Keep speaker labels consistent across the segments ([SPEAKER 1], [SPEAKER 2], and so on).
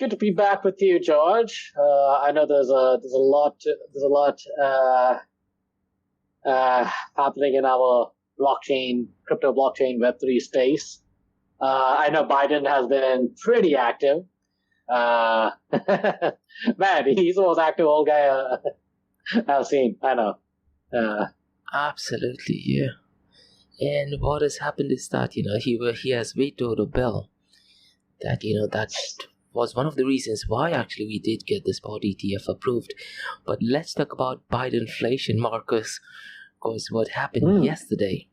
[SPEAKER 1] Good to be back with you, George. I know there's a lot happening in our crypto blockchain Web3 space. I know Biden has been pretty active. Man, he's the most active old guy I've seen. I know.
[SPEAKER 2] Absolutely, yeah. And what has happened is that he has vetoed a bill that that was one of the reasons why actually we did get the spot ETF approved. But let's talk about Bidenflation, Markose, because what happened yesterday,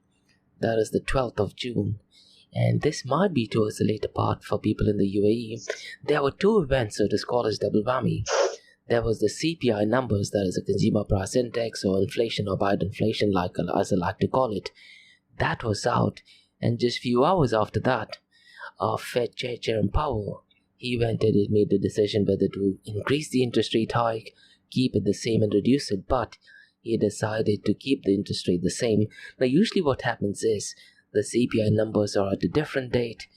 [SPEAKER 2] that is the 12th of June, and this might be towards the later part for people in the UAE. There were two events, so it is called as double whammy. There was the CPI numbers, that is a consumer price index, or inflation, or Bidenflation, as I like to call it. That was out, and just few hours after that, Fed Chair Jerome Powell, he went and made the decision whether to increase the interest rate hike, keep it the same, and reduce it, but he decided to keep the interest rate the same. Now, usually what happens is the CPI numbers are at a different date,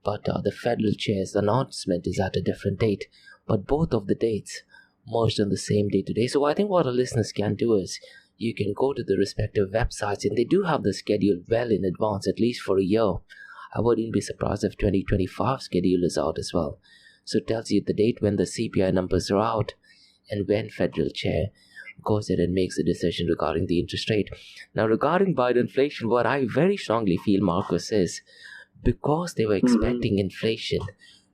[SPEAKER 2] but the federal chair's announcement is at a different date, but both of the dates merged on the same day today. So I think what our listeners can do is you can go to the respective websites, and they do have the schedule well in advance, at least for a year. I wouldn't be surprised if 2025 schedule is out as well. So it tells you the date when the CPI numbers are out and when federal chair goes in and makes a decision regarding the interest rate. Now, regarding Bidenflation, what I very strongly feel, Marcus, is because they were expecting inflation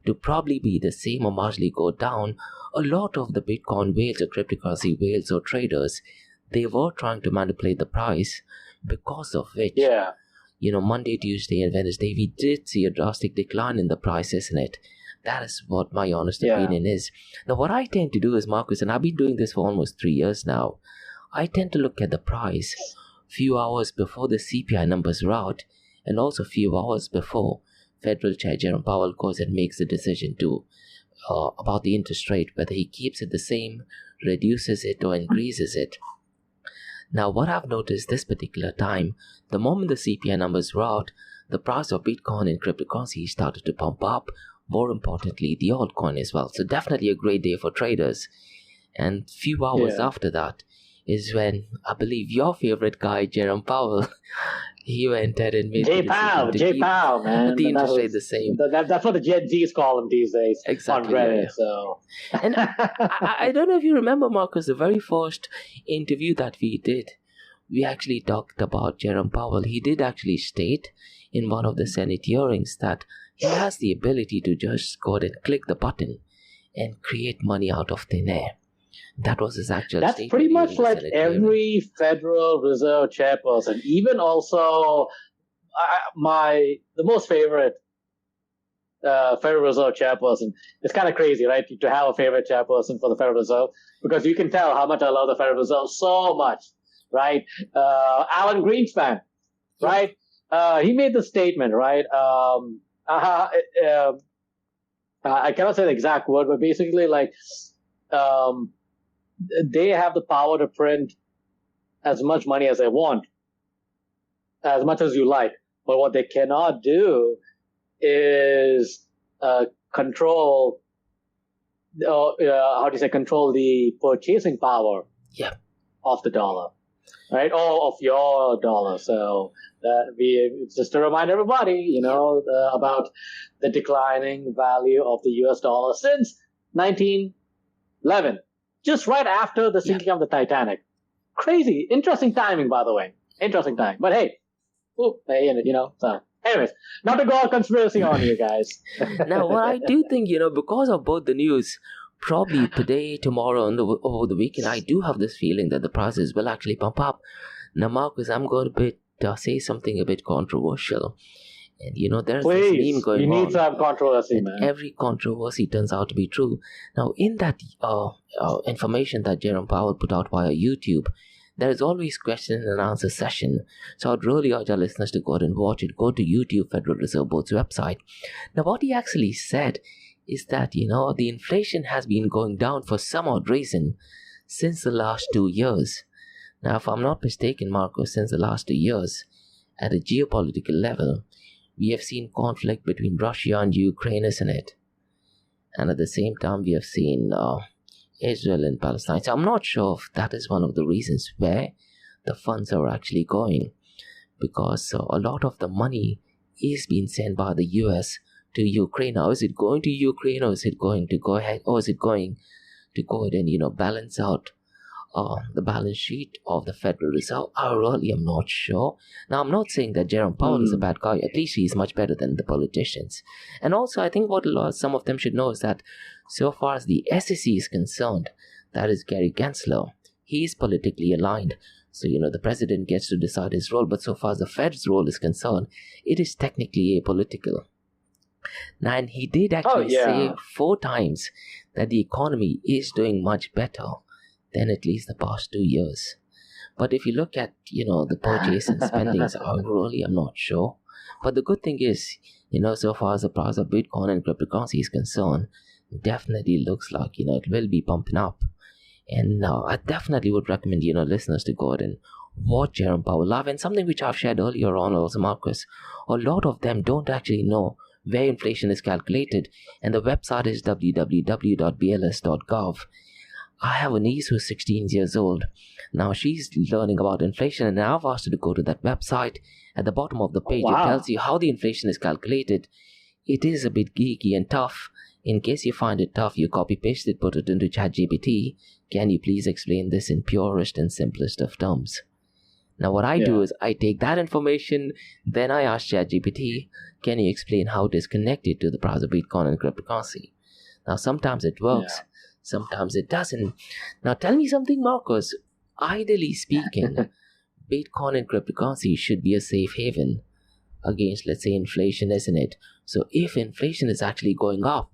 [SPEAKER 2] to probably be the same or marginally go down, a lot of the Bitcoin whales or cryptocurrency whales or traders, they were trying to manipulate the price, because of which, Monday, Tuesday, and Wednesday, we did see a drastic decline in the price, isn't it? That is what my honest opinion is. Now, what I tend to do is, Marcus, and I've been doing this for almost 3 years now, I tend to look at the price few hours before the CPI numbers are out, and also few hours before Federal Chair Jerome Powell goes and makes a decision to about the interest rate, whether he keeps it the same, reduces it, or increases it. Now, what I've noticed this particular time, the moment the CPI numbers were out, the price of Bitcoin and cryptocurrency started to pump up. More importantly, the altcoin as well. So definitely a great day for traders. And few hours after that is when I believe your favorite guy, Jerome Powell, he went ahead and made
[SPEAKER 1] J Powell, man.
[SPEAKER 2] The interest rate the same.
[SPEAKER 1] That's what the Gen Zs call him these days.
[SPEAKER 2] Exactly.
[SPEAKER 1] On Reddit, so.
[SPEAKER 2] And I don't know if you remember, Marcus, the very first interview that we did, we actually talked about Jerome Powell. He did actually state in one of the Senate hearings that he has the ability to just go ahead and click the button and create money out of thin air. That was his actual statement.
[SPEAKER 1] That's pretty much like every Federal Reserve chairperson. Even also, the most favorite Federal Reserve chairperson. It's kind of crazy, right? To have a favorite chairperson for the Federal Reserve, because you can tell how much I love the Federal Reserve so much, right? Alan Greenspan, right? He made the statement, right? I cannot say the exact word, but basically, like, they have the power to print as much money as they want, as much as you like. But what they cannot do is control control the purchasing power of the dollar, right? Or of your dollar. So it's just to remind everybody, about the declining value of the US dollar since 1911. Just right after the sinking of the Titanic. Crazy. Interesting timing, by the way. Interesting timing. But hey, so anyways, not to go all conspiracy on you guys.
[SPEAKER 2] Now, what I do think, because of both the news, probably today, tomorrow, and over the weekend, I do have this feeling that the prices will actually pump up. Now, Marcus, I'm going to say something a bit controversial. And there's this meme going on.
[SPEAKER 1] You need some controversy, man.
[SPEAKER 2] Every controversy turns out to be true. Now, in that information that Jerome Powell put out via YouTube, there is always question and answer session. So I'd really urge our listeners to go ahead and watch it. Go to YouTube Federal Reserve Board's website. Now, what he actually said is that, the inflation has been going down for some odd reason since the last 2 years. Now, if I'm not mistaken, Marcos, since the last 2 years, at a geopolitical level, we have seen conflict between Russia and Ukraine, isn't it? And at the same time, we have seen Israel and Palestine. So I'm not sure if that is one of the reasons where the funds are actually going, because a lot of the money is being sent by the US to Ukraine. Now, is it going to Ukraine, or is it going to go ahead, or is it going to go ahead and balance out the balance sheet of the Federal Reserve? I really am not sure. Now, I'm not saying that Jerome Powell is a bad guy. At least he's much better than the politicians. And also, I think what some of them should know is that so far as the SEC is concerned, that is Gary Gensler, he is politically aligned. So, the president gets to decide his role. But so far as the Fed's role is concerned, it is technically apolitical. Now, and he did actually say 4 times that the economy is doing much better than at least the past 2 years. But if you look at, the purchase and spendings, I really am not sure. But the good thing is, so far as the price of Bitcoin and cryptocurrency is concerned, definitely looks like, it will be pumping up. And I definitely would recommend, listeners to go ahead and watch Jerome Powell live. And something which I've shared earlier on also, Markose, a lot of them don't actually know where inflation is calculated. And the website is www.bls.gov. I have a niece who's 16 years old. Now she's learning about inflation, and I've asked her to go to that website. At the bottom of the page, It tells you how the inflation is calculated. It is a bit geeky and tough. In case you find it tough, you copy-paste it, put it into ChatGPT. Can you please explain this in purest and simplest of terms? Now what I do is I take that information, then I ask ChatGPT, can you explain how it is connected to the price of Bitcoin and cryptocurrency? Now sometimes it works. Sometimes it doesn't. Now tell me something, Markose. Ideally speaking, Bitcoin and cryptocurrency should be a safe haven against, let's say, inflation, isn't it? So if inflation is actually going up,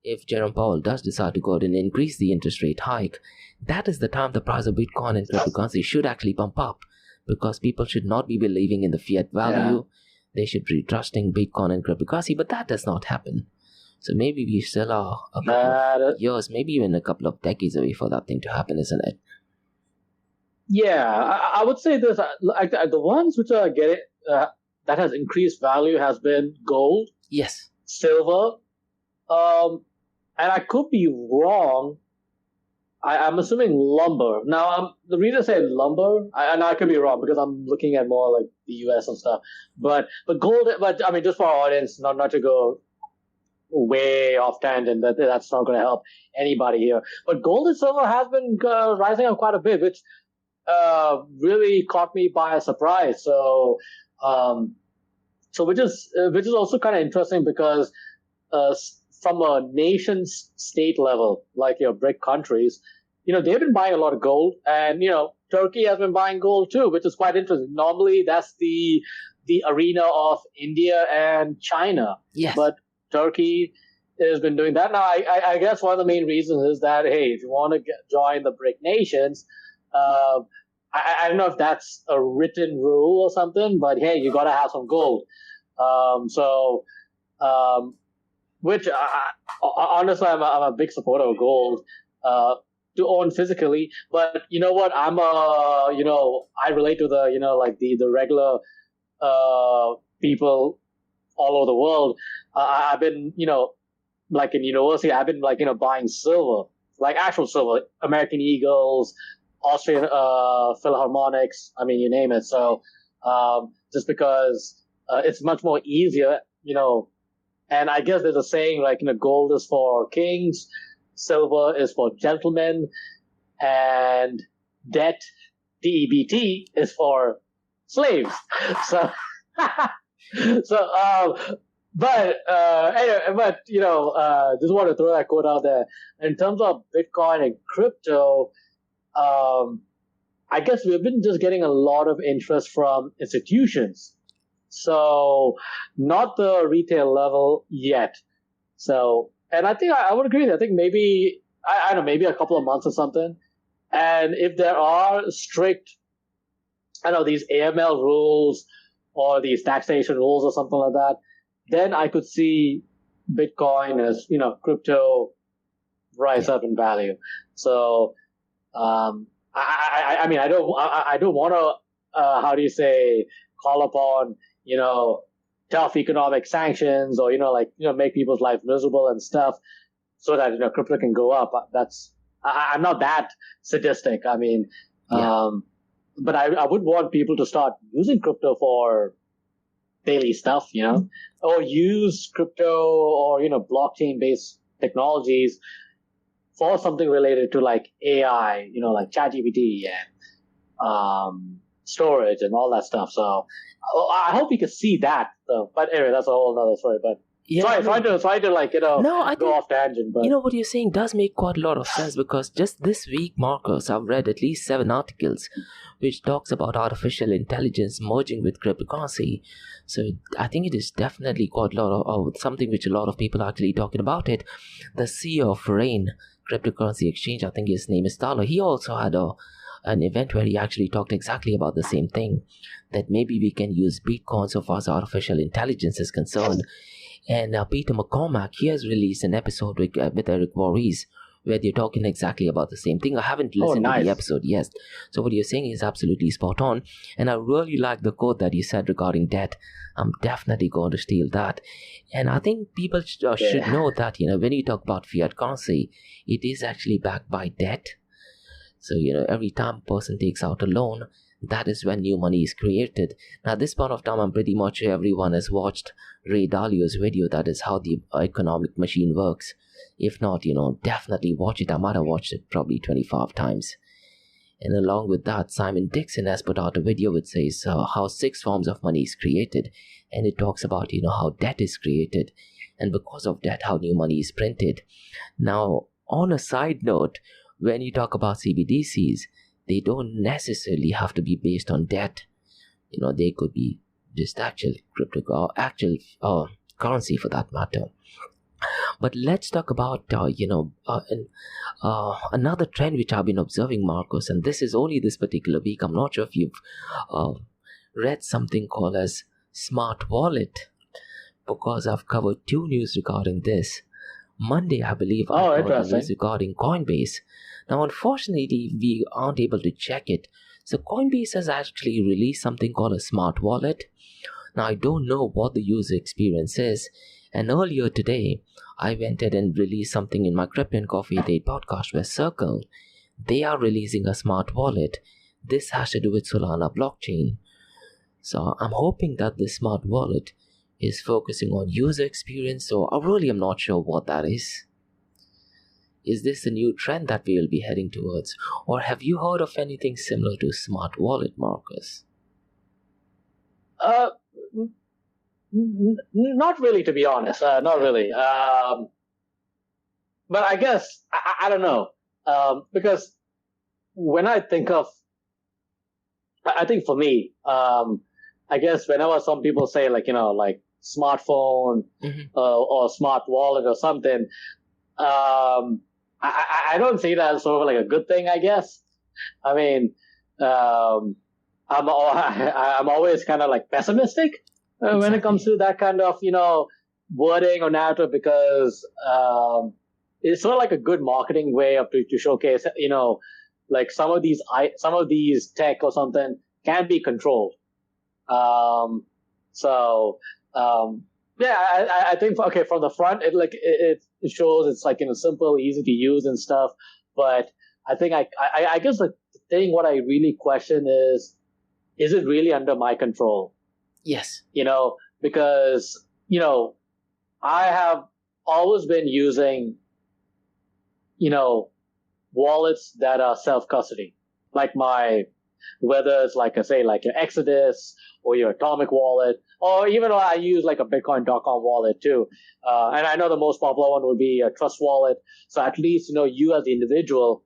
[SPEAKER 2] if Jerome Powell does decide to go ahead and increase the interest rate hike, that is the time the price of Bitcoin and cryptocurrency should actually bump up, because people should not be believing in the fiat value. They should be trusting Bitcoin and cryptocurrency, but that does not happen. So maybe we still are a couple of years, maybe even a couple of decades away for that thing to happen, isn't it?
[SPEAKER 1] Yeah, I would say this. Like the ones which are getting that has increased value has been gold, silver, and I could be wrong. I'm assuming lumber. Now, the reason I say lumber, and I could be wrong because I'm looking at more like the US and stuff. But gold. But I mean, just for our audience, not to go way off tangent, that's not going to help anybody here. But gold and silver has been rising up quite a bit, which really caught me by surprise. So which is also kind of interesting because from a nation state level, like your BRIC countries, they've been buying a lot of gold, and Turkey has been buying gold too, which is quite interesting. Normally, that's the arena of India and China, but Turkey has been doing that. Now, I guess one of the main reasons is that, hey, if you want to join the BRIC nations, I don't know if that's a written rule or something, but hey, you got to have some gold. Which honestly, I'm a big supporter of gold to own physically. But you know what? I relate to the like the regular people all over the world. I've been like in university, I've been like buying silver, like actual silver, American Eagles, Austrian Philharmonics. I mean, you name it. So just because it's much more easier, and I guess there's a saying like, gold is for kings, silver is for gentlemen, and debt, DEBT, is for slaves. So, but just want to throw that quote out there. In terms of Bitcoin and crypto, I guess we've been just getting a lot of interest from institutions. So not the retail level yet. So, and I think I would agree with you. I think maybe, I don't know, maybe a couple of months or something. And if there are strict, these AML rules or these taxation rules or something like that, then I could see Bitcoin as, crypto rise up in value. So, I mean, I don't want to, call upon, tough economic sanctions or, make people's life miserable and stuff. so that crypto can go up. I'm not that sadistic. I mean, but I would want people to start using crypto for daily stuff, or use crypto or blockchain based technologies for something related to like AI, like ChatGPT and storage and all that stuff. So I hope we could see that. But anyway, that's a whole other story. But try to like go off tangent. But
[SPEAKER 2] what you're saying does make quite a lot of sense, because just this week, Markose, I've read at least 7 articles which talks about artificial intelligence merging with cryptocurrency. So I think it is definitely quite a lot of something which a lot of people are actually talking about it. The CEO of Rain cryptocurrency exchange, I think his name is Talo, he also had an event where he actually talked exactly about the same thing, that maybe we can use Bitcoin so far as artificial intelligence is concerned. And Peter McCormack, he has released an episode with Eric Voorhees where they're talking exactly about the same thing. I haven't listened to the episode yet. So what you're saying is absolutely spot on. And I really like the quote that you said regarding debt. I'm definitely going to steal that. And I think people should know that, when you talk about fiat currency, it is actually backed by debt. So, every time a person takes out a loan, that is when new money is created. Now, at this point of time, I'm pretty much sure everyone has watched Ray Dalio's video. That is how the economic machine works. If not, definitely watch it. I might have watched it probably 25 times. And along with that, Simon Dixon has put out a video which says how 6 forms of money is created. And it talks about, how debt is created. And because of that, how new money is printed. Now, on a side note, when you talk about CBDCs, they don't necessarily have to be based on debt. They could be just actual crypto or actual currency for that matter. But let's talk about, another trend which I've been observing, Markose, and this is only this particular week. I'm not sure if you've read something called as smart wallet, because I've covered 2 news regarding this. Monday, I believe, I covered news regarding Coinbase. Now, unfortunately, we aren't able to check it. So Coinbase has actually released something called a smart wallet. Now, I don't know what the user experience is. And earlier today, I went ahead and released something in my Crypto and Coffee Day podcast where Circle, they are releasing a smart wallet. This has to do with Solana blockchain. So I'm hoping that this smart wallet is focusing on user experience. So I really am not sure what that is. Is this a new trend that we will be heading towards? Or have you heard of anything similar to smart wallet, Markose?
[SPEAKER 1] Not really, to be honest. Not really. But I guess, I don't know. Because when I think of, I think for me, I guess whenever some people say like smartphone or smart wallet or something, I don't see that as sort of like a good thing, I guess. I mean, I'm always kind of like pessimistic when it comes to that kind of, wording or narrative, because it's sort of like a good marketing way to showcase, like some of these tech or something can be controlled. I think from the front it shows it's like simple, easy to use and stuff. But I think I guess the thing what I really question is it really under my control?
[SPEAKER 2] Yes.
[SPEAKER 1] Because I have always been using wallets that are self-custody, like whether it's like I say like your Exodus or your Atomic wallet, or even I use like a Bitcoin.com wallet too. And I know the most popular one would be a Trust wallet. So at least, you as the individual,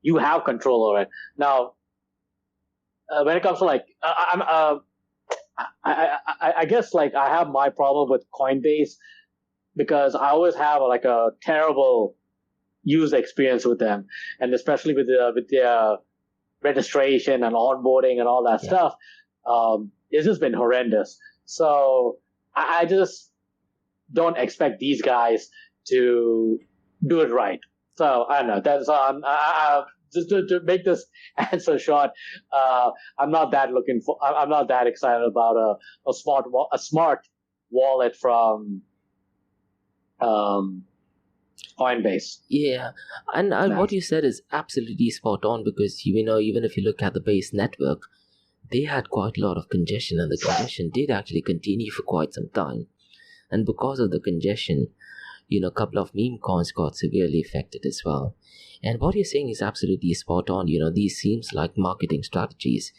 [SPEAKER 1] you have control over it. Now, when it comes to like, I guess like I have my problem with Coinbase because I always have like a terrible user experience with them, and especially with their registration and onboarding and all that stuff. It's just been horrendous. So I just don't expect these guys to do it right. So I don't know. That's just to make this answer short. I'm not that excited about a smart wallet from Coinbase.
[SPEAKER 2] Yeah, and what you said is absolutely spot on, because even if you look at the base network, they had quite a lot of congestion, and the congestion did actually continue for quite some time. And because of the congestion, a couple of meme coins got severely affected as well. And what you're saying is absolutely spot on. These seems like marketing strategies,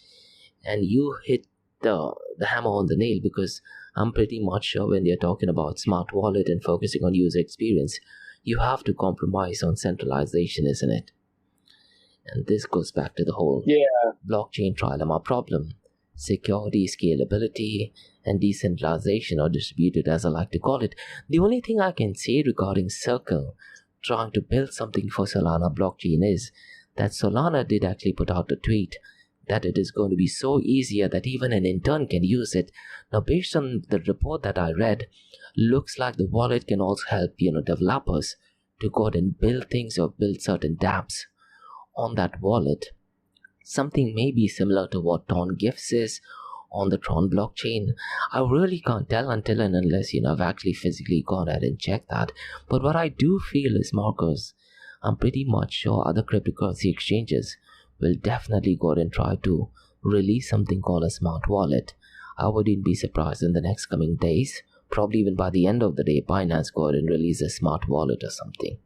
[SPEAKER 2] and you hit the hammer on the nail, because I'm pretty much sure when they're talking about smart wallet and focusing on user experience, you have to compromise on centralization, isn't it? And this goes back to the whole blockchain trilemma problem. Security, scalability, and decentralization, or distributed as I like to call it. The only thing I can say regarding Circle trying to build something for Solana blockchain is that Solana did actually put out a tweet that it is going to be so easier that even an intern can use it. Now, based on the report that I read, looks like the wallet can also help developers to go ahead and build things or build certain dApps on that wallet. Something maybe similar to what Tron Gifts is on the Tron blockchain. I really can't tell until and unless I've actually physically gone ahead and checked that. But what I do feel is, Markose, I'm pretty much sure other cryptocurrency exchanges will definitely go ahead and try to release something called a smart wallet. I wouldn't be surprised in the next coming days, probably even by the end of the day, Binance go ahead and release a smart wallet or something.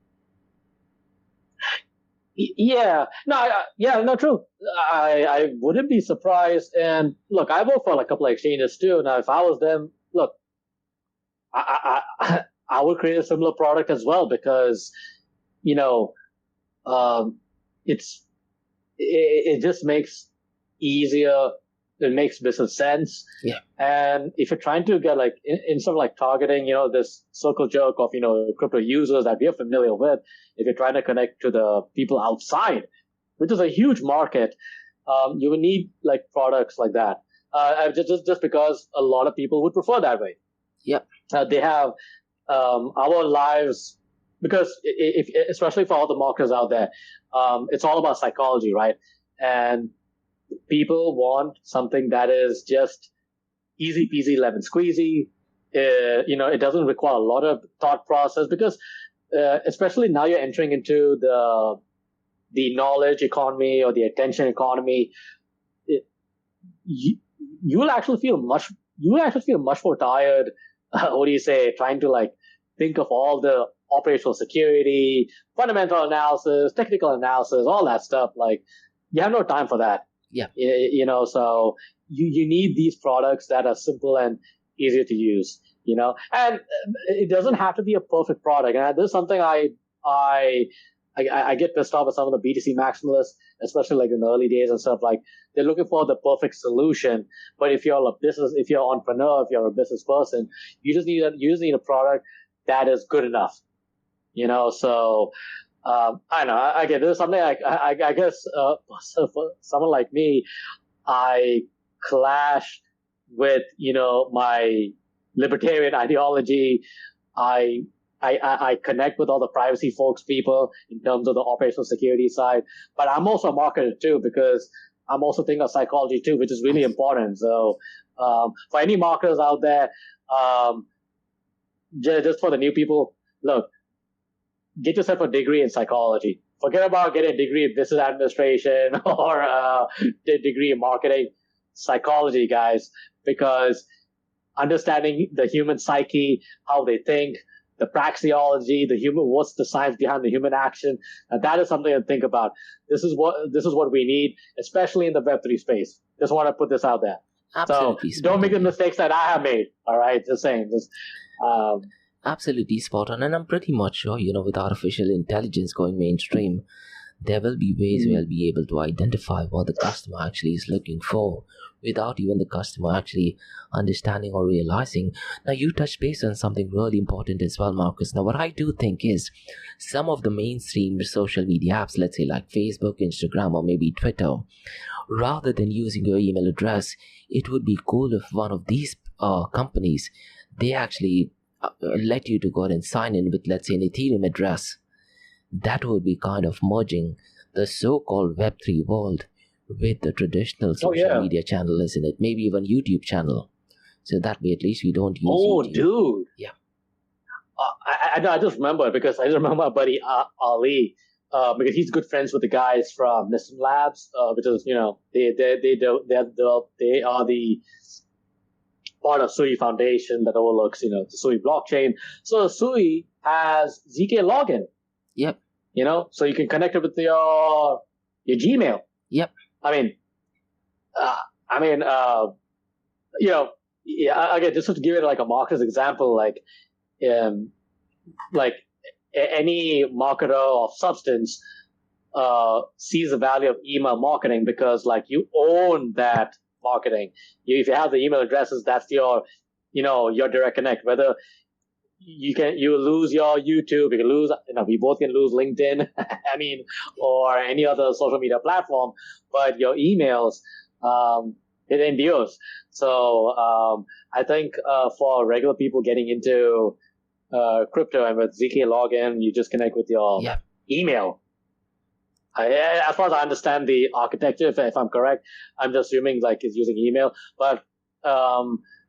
[SPEAKER 1] Yeah, no, true. I wouldn't be surprised. And look, I work for a couple of exchanges too. Now, if I was them, look, I would create a similar product as well, because it just makes easier. It makes business sense.
[SPEAKER 2] Yeah.
[SPEAKER 1] And if you're trying to get instead of targeting, this circle jerk of, crypto users that we are familiar with, if you're trying to connect to the people outside, which is a huge market, you would need products like that. Just because a lot of people would prefer that way.
[SPEAKER 2] Yeah.
[SPEAKER 1] They have, our lives, because especially for all the marketers out there, it's all about psychology, right? And people want something that is just easy peasy lemon squeezy. It doesn't require a lot of thought process, because especially now you're entering into the knowledge economy or the attention economy. You will actually feel much more tired. What do you say? Trying to think of all the operational security, fundamental analysis, technical analysis, all that stuff. You have no time for that.
[SPEAKER 2] Yeah.
[SPEAKER 1] So you need these products that are simple and easier to use, and it doesn't have to be a perfect product. And this is something I get pissed off at some of the BTC maximalists, especially in the early days and stuff. They're looking for the perfect solution. But if you're if you're an entrepreneur, if you're a business person, you just need a product that is good enough, so. I know. I get this. Something I guess so for someone like me, I clash with my libertarian ideology. I connect with all the privacy folks people in terms of the operational security side, but I'm also a marketer too, because I'm also thinking of psychology too, which is really important. So for any marketers out there, just for the new people, look. Get yourself a degree in psychology. Forget about getting a degree in business administration or a degree in marketing. Psychology, guys, because understanding the human psyche, how they think, the praxeology, what's the science behind the human action, that is something to think about. This is what we need, especially in the Web3 space. Just want to put this out there.
[SPEAKER 2] Absolutely.
[SPEAKER 1] So don't make the mistakes that I have made. All right, just saying.
[SPEAKER 2] Absolutely spot on, and I'm pretty much sure, with artificial intelligence going mainstream, there will be ways we'll be able to identify what the customer actually is looking for without even the customer actually understanding or realizing. Now, you touched base on something really important as well, Markose. Now, what I do think is some of the mainstream social media apps, let's say like Facebook, Instagram, or maybe Twitter, rather than using your email address, it would be cool if one of these companies, they actually let you to go ahead and sign in with, let's say, an Ethereum address. That would be kind of merging the so-called Web3 world with the traditional social media channel, isn't it? Maybe even YouTube channel. So that way at least we don't use YouTube.
[SPEAKER 1] Dude.
[SPEAKER 2] Yeah.
[SPEAKER 1] I just remember it because I just remember my buddy Ali, because he's good friends with the guys from Nissan Labs, which is they are the part of Sui Foundation that overlooks the Sui blockchain. So Sui has ZK login.
[SPEAKER 2] Yep.
[SPEAKER 1] So you can connect it with your Gmail.
[SPEAKER 2] Yep.
[SPEAKER 1] Again, just to give it like a Markose example, any marketer of substance sees the value of email marketing because you own that marketing. If you have the email addresses, that's your direct connect. Whether you lose your YouTube, you can lose, we both can lose LinkedIn, or any other social media platform, but your emails, it endures. So I think for regular people getting into crypto and with ZK login, you just connect with your email. As far as I understand the architecture, if I'm correct, I'm just assuming it's using email, but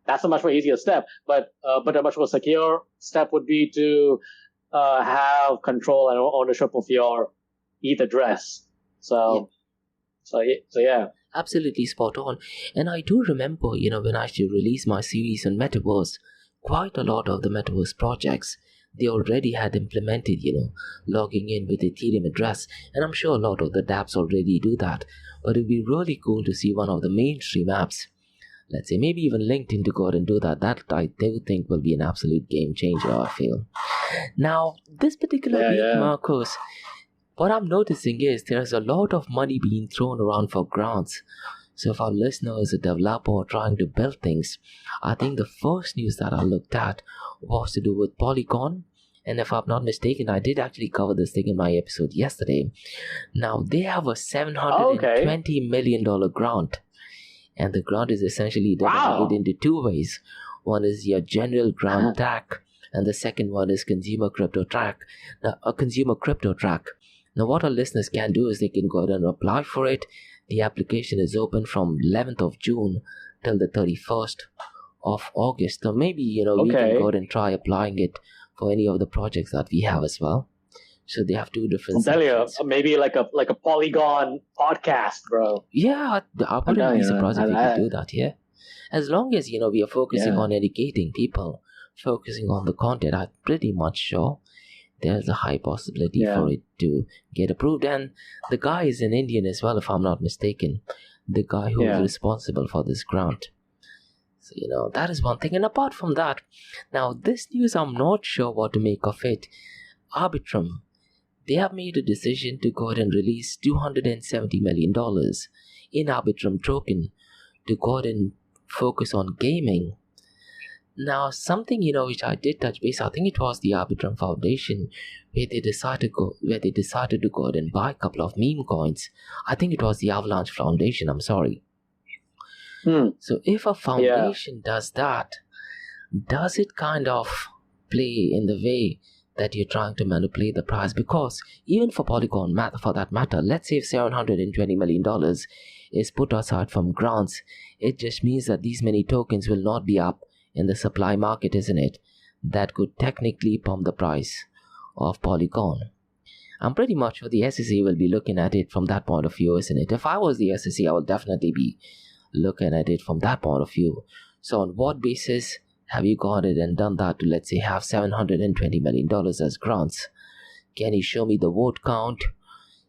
[SPEAKER 1] that's a much more easier step. But a much more secure step would be to have control and ownership of your ETH address. So yeah.
[SPEAKER 2] Absolutely spot on. And I do remember, when I actually released my series on Metaverse, quite a lot of the Metaverse projects, they already had implemented, logging in with Ethereum address. And I'm sure a lot of the dApps already do that. But it'd be really cool to see one of the mainstream apps, let's say maybe even LinkedIn, to go ahead and do that. That I do think will be an absolute game changer, I feel. Now, this particular week, Markose, what I'm noticing is there's a lot of money being thrown around for grants. So if our listener is a developer trying to build things, I think the first news that I looked at was to do with Polygon. And if I'm not mistaken, I did actually cover this thing in my episode yesterday. Now, they have a $720 million grant. And the grant is essentially divided into two ways. One is your general grant track, and the second one is consumer crypto track. Now, a consumer crypto track. Now, what our listeners can do is they can go ahead and apply for it. The application is open from 11th of June till the 31st of August. So maybe, we can go ahead and try applying it for any of the projects that we have as well. So they have two different sections.
[SPEAKER 1] Maybe like a Polygon podcast, bro.
[SPEAKER 2] Yeah, I wouldn't be surprised if we could do that, yeah. As long as, we are focusing on educating people, focusing on the content, I'm pretty much sure there's a high possibility for it to get approved. And the guy is an Indian as well, if I'm not mistaken. The guy who is responsible for this grant. So, that is one thing. And apart from that, now this news, I'm not sure what to make of it. Arbitrum, they have made a decision to go ahead and release $270 million in Arbitrum token to go ahead and focus on gaming. Now, something, which I did touch base, I think it was the Arbitrum Foundation, where they decided to go ahead and buy a couple of meme coins. I think it was the Avalanche Foundation, I'm sorry. So if a foundation does that, does it kind of play in the way that you're trying to manipulate the price? Because even for Polygon, for that matter, let's say if $720 million is put aside from grants, it just means that these many tokens will not be up in the supply market, isn't it? That could technically pump the price of Polygon. I'm pretty much sure the SEC will be looking at it from that point of view, isn't it? If I was the SEC, I would definitely be looking at it from that point of view. So on what basis have you gone ahead and done that to, let's say, have $720 million as grants? Can you show me the vote count?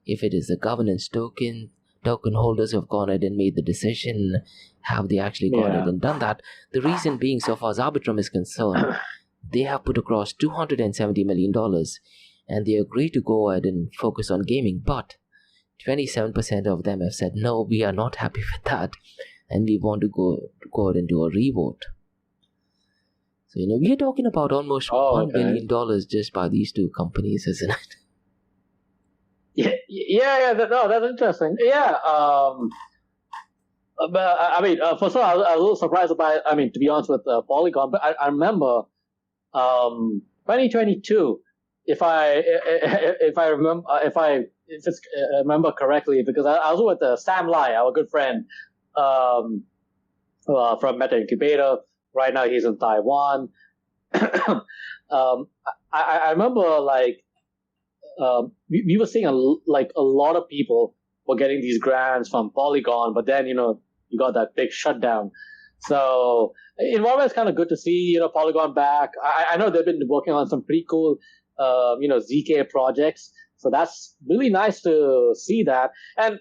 [SPEAKER 2] If it is the governance token holders who have gone ahead and made the decision, have they actually gone ahead and done that? The reason being, so far as Arbitrum is concerned, they have put across $270 million and they agree to go ahead and focus on gaming, but 27% of them have said, no, we are not happy with that and we want to go ahead and do a revote. So, we are talking about almost $1 billion just by these two companies, isn't it?
[SPEAKER 1] That's interesting. Yeah. But for sure, I was a little surprised by. To be honest with Polygon, but I remember 2022, if I remember correctly, because I was with Sam Lai, our good friend from Meta Incubator. Right now, he's in Taiwan, I remember like we were seeing a lot of people were getting these grants from Polygon, but then you got that big shutdown. So in one way, it's kind of good to see Polygon back. I know they've been working on some pretty cool ZK projects, so that's really nice to see that. And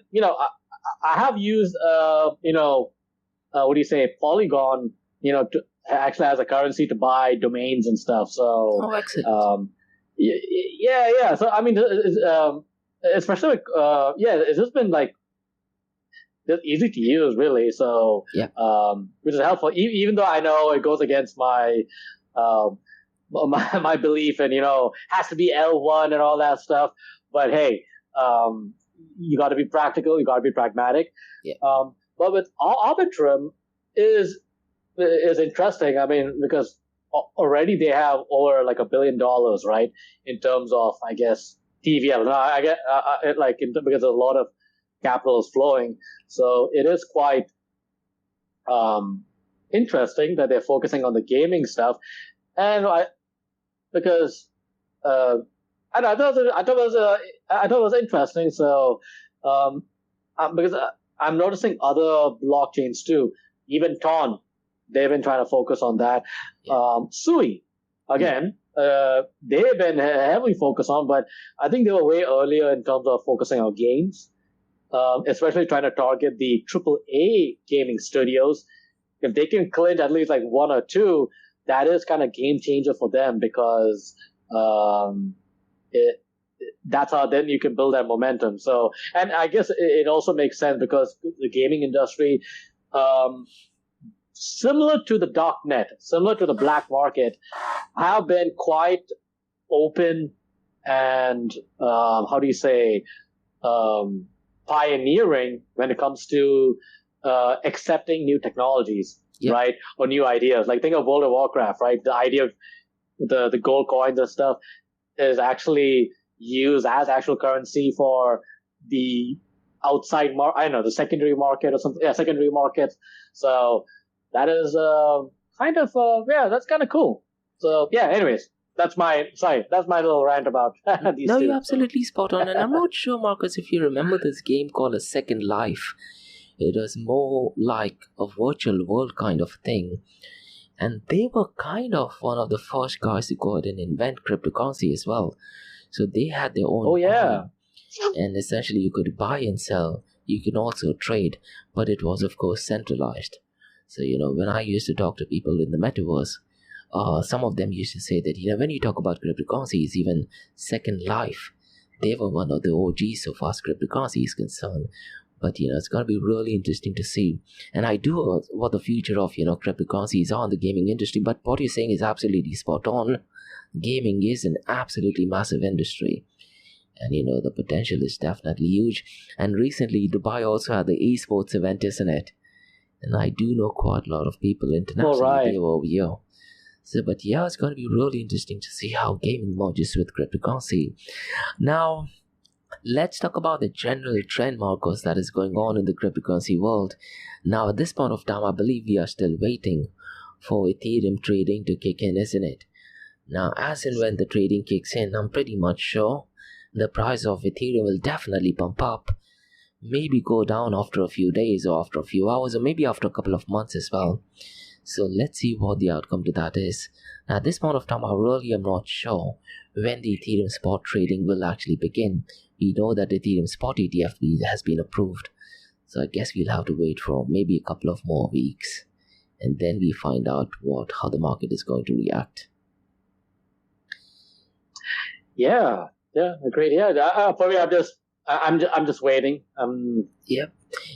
[SPEAKER 1] I have used what do you say, Polygon, to actually as a currency to buy domains and stuff. So
[SPEAKER 2] excellent.
[SPEAKER 1] Yeah. So I mean, especially it's just been like just easy to use, really. So which is helpful. Even though I know it goes against my my belief and has to be L1 and all that stuff. But hey, you got to be practical. You got to be pragmatic.
[SPEAKER 2] Yeah.
[SPEAKER 1] But with Arbitrum is interesting. I mean, because already they have over like $1 billion, right? In terms of, I guess, TVL. No, I get because a lot of capital is flowing. So it is quite interesting that they're focusing on the gaming stuff. And I thought it was interesting. So because I'm noticing other blockchains too, even Ton, they've been trying to focus on that. Sui, again, they've been heavily focused on, but I think they were way earlier in terms of focusing on games, especially trying to target the AAA gaming studios. If they can clinch at least like one or two, that is kind of game changer for them, because that's how then you can build that momentum. So, and I guess it also makes sense because the gaming industry, similar to the darknet, similar to the black market, have been quite open and pioneering when it comes to accepting new technologies, right, or new ideas. Like think of World of Warcraft, right? The idea of the gold coins and stuff is actually used as actual currency for the outside the secondary market or something. Yeah, secondary markets. So that is that's kind of cool. So yeah, anyways, that's my little rant about these two.
[SPEAKER 2] No, you're absolutely spot on. And I'm not sure, Marcus, if you remember this game called A Second Life. It was more like a virtual world kind of thing. And they were kind of one of the first guys to go ahead and invent cryptocurrency as well. So they had their own coin. And essentially you could buy and sell. You can also trade. But it was, of course, centralized. So, when I used to talk to people in the metaverse, some of them used to say that, when you talk about cryptocurrencies, even Second Life, they were one of the OGs so far as cryptocurrency is concerned. But, it's going to be really interesting to see. And I do know what the future of, cryptocurrencies are in the gaming industry. But what you're saying is absolutely spot on. Gaming is an absolutely massive industry. And, the potential is definitely huge. And recently, Dubai also had the esports event, isn't it? And I do know quite a lot of people internationally they were over here. So, but yeah, it's going to be really interesting to see how gaming merges with cryptocurrency. Now, let's talk about the general trend, Marcos, that is going on in the cryptocurrency world. Now, at this point of time, I believe we are still waiting for Ethereum trading to kick in, isn't it? Now, as and when the trading kicks in, I'm pretty much sure the price of Ethereum will definitely pump up. Maybe go down after a few days or after a few hours or maybe after a couple of months as well. So let's see what the outcome to that is. Now, at this point of time, I really am not sure when the Ethereum spot trading will actually begin. We know that Ethereum spot ETF has been approved. So I guess we'll have to wait for maybe a couple of more weeks. And then we find out how the market is going to react.
[SPEAKER 1] Yeah, agreed. Yeah, probably I'm just waiting.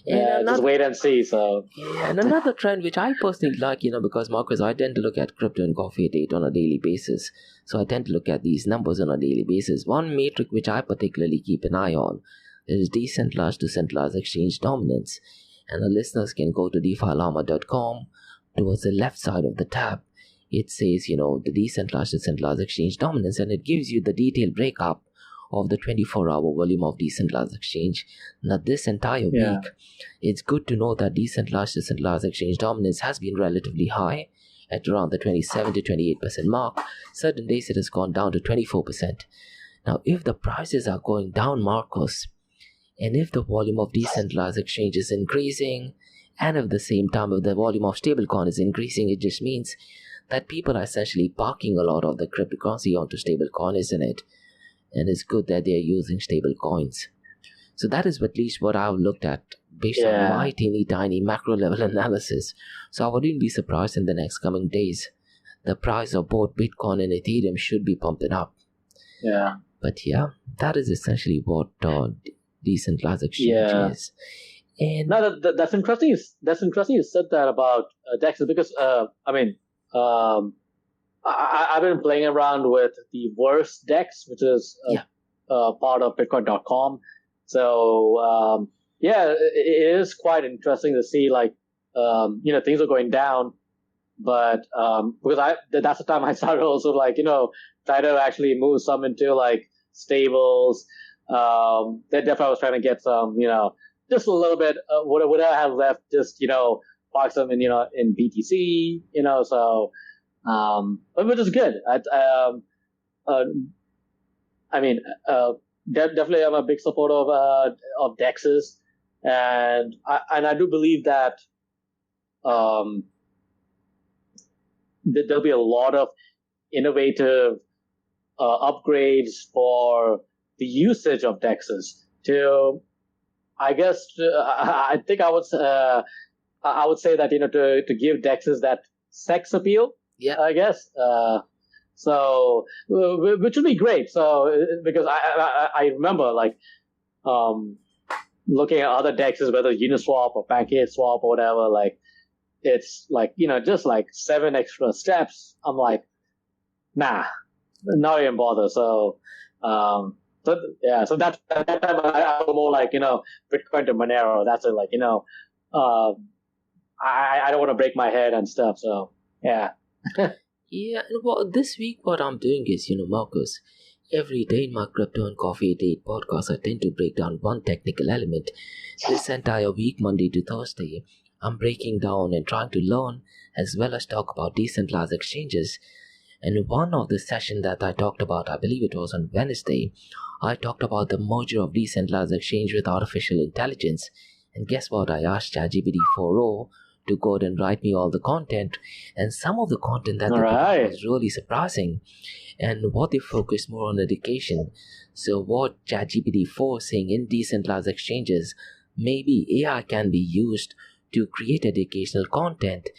[SPEAKER 1] Just wait and see. So
[SPEAKER 2] and another trend which I personally like, because Marcus, I tend to look at crypto and coffee date on a daily basis. So I tend to look at these numbers on a daily basis. One metric which I particularly keep an eye on is decentralized to centralized exchange dominance. And the listeners can go to DeFiLlama.com. Towards the left side of the tab, it says, the decentralized to centralized exchange dominance, and it gives you the detailed breakup of the 24-hour volume of decentralized exchange. Now, this entire week, it's good to know that decentralized to centralized exchange dominance has been relatively high, at around the 27 to 28% mark. Certain days it has gone down to 24%. Now, if the prices are going down, Markose, and if the volume of decentralized exchange is increasing, and at the same time if the volume of stablecoin is increasing, it just means that people are essentially parking a lot of the cryptocurrency onto stablecoin, isn't it? And it's good that they're using stablecoins. So that is at least what I've looked at based on my teeny tiny macro level analysis. So I wouldn't be surprised in the next coming days the price of both Bitcoin and Ethereum should be pumping up.
[SPEAKER 1] Yeah.
[SPEAKER 2] But yeah, that is essentially what decentralized exchange is. And
[SPEAKER 1] no, that's interesting. That's interesting. You said that about DEX because I've been playing around with the worst DEX, which is part of Bitcoin.com. So it is quite interesting to see things are going down, but because that's the time I started also try to actually move some into stables. Then definitely I was trying to get some just a little bit what I have left, just park some in in BTC, so which is good. Definitely I'm a big supporter of DEXs, and I do believe that there'll be a lot of innovative upgrades for the usage of DEXs to, I guess, I think I would say that to give DEXs that sex appeal.
[SPEAKER 2] Yeah,
[SPEAKER 1] I guess. So which would be great. So because I remember looking at other DEXs, whether Uniswap or PancakeSwap or whatever, it's just 7 extra steps. I'm like, nah, not even bother. So so that time I was more Bitcoin to Monero. That's it. I don't want to break my head and stuff. So yeah.
[SPEAKER 2] Yeah, and this week what I'm doing is, Markose, every day in my Crypto and Coffee Date podcast, I tend to break down one technical element. This entire week, Monday to Thursday, I'm breaking down and trying to learn as well as talk about decentralized exchanges. And one of the sessions that I talked about, I believe it was on Wednesday, I talked about the merger of decentralized exchange with artificial intelligence. And guess what? I asked ChatGPT 4.0 to go ahead and write me all the content, and some of the content that they put out was really surprising, and what they focused more on education. So what ChatGPT 4 is saying in decentralized exchanges, maybe AI can be used to create educational content,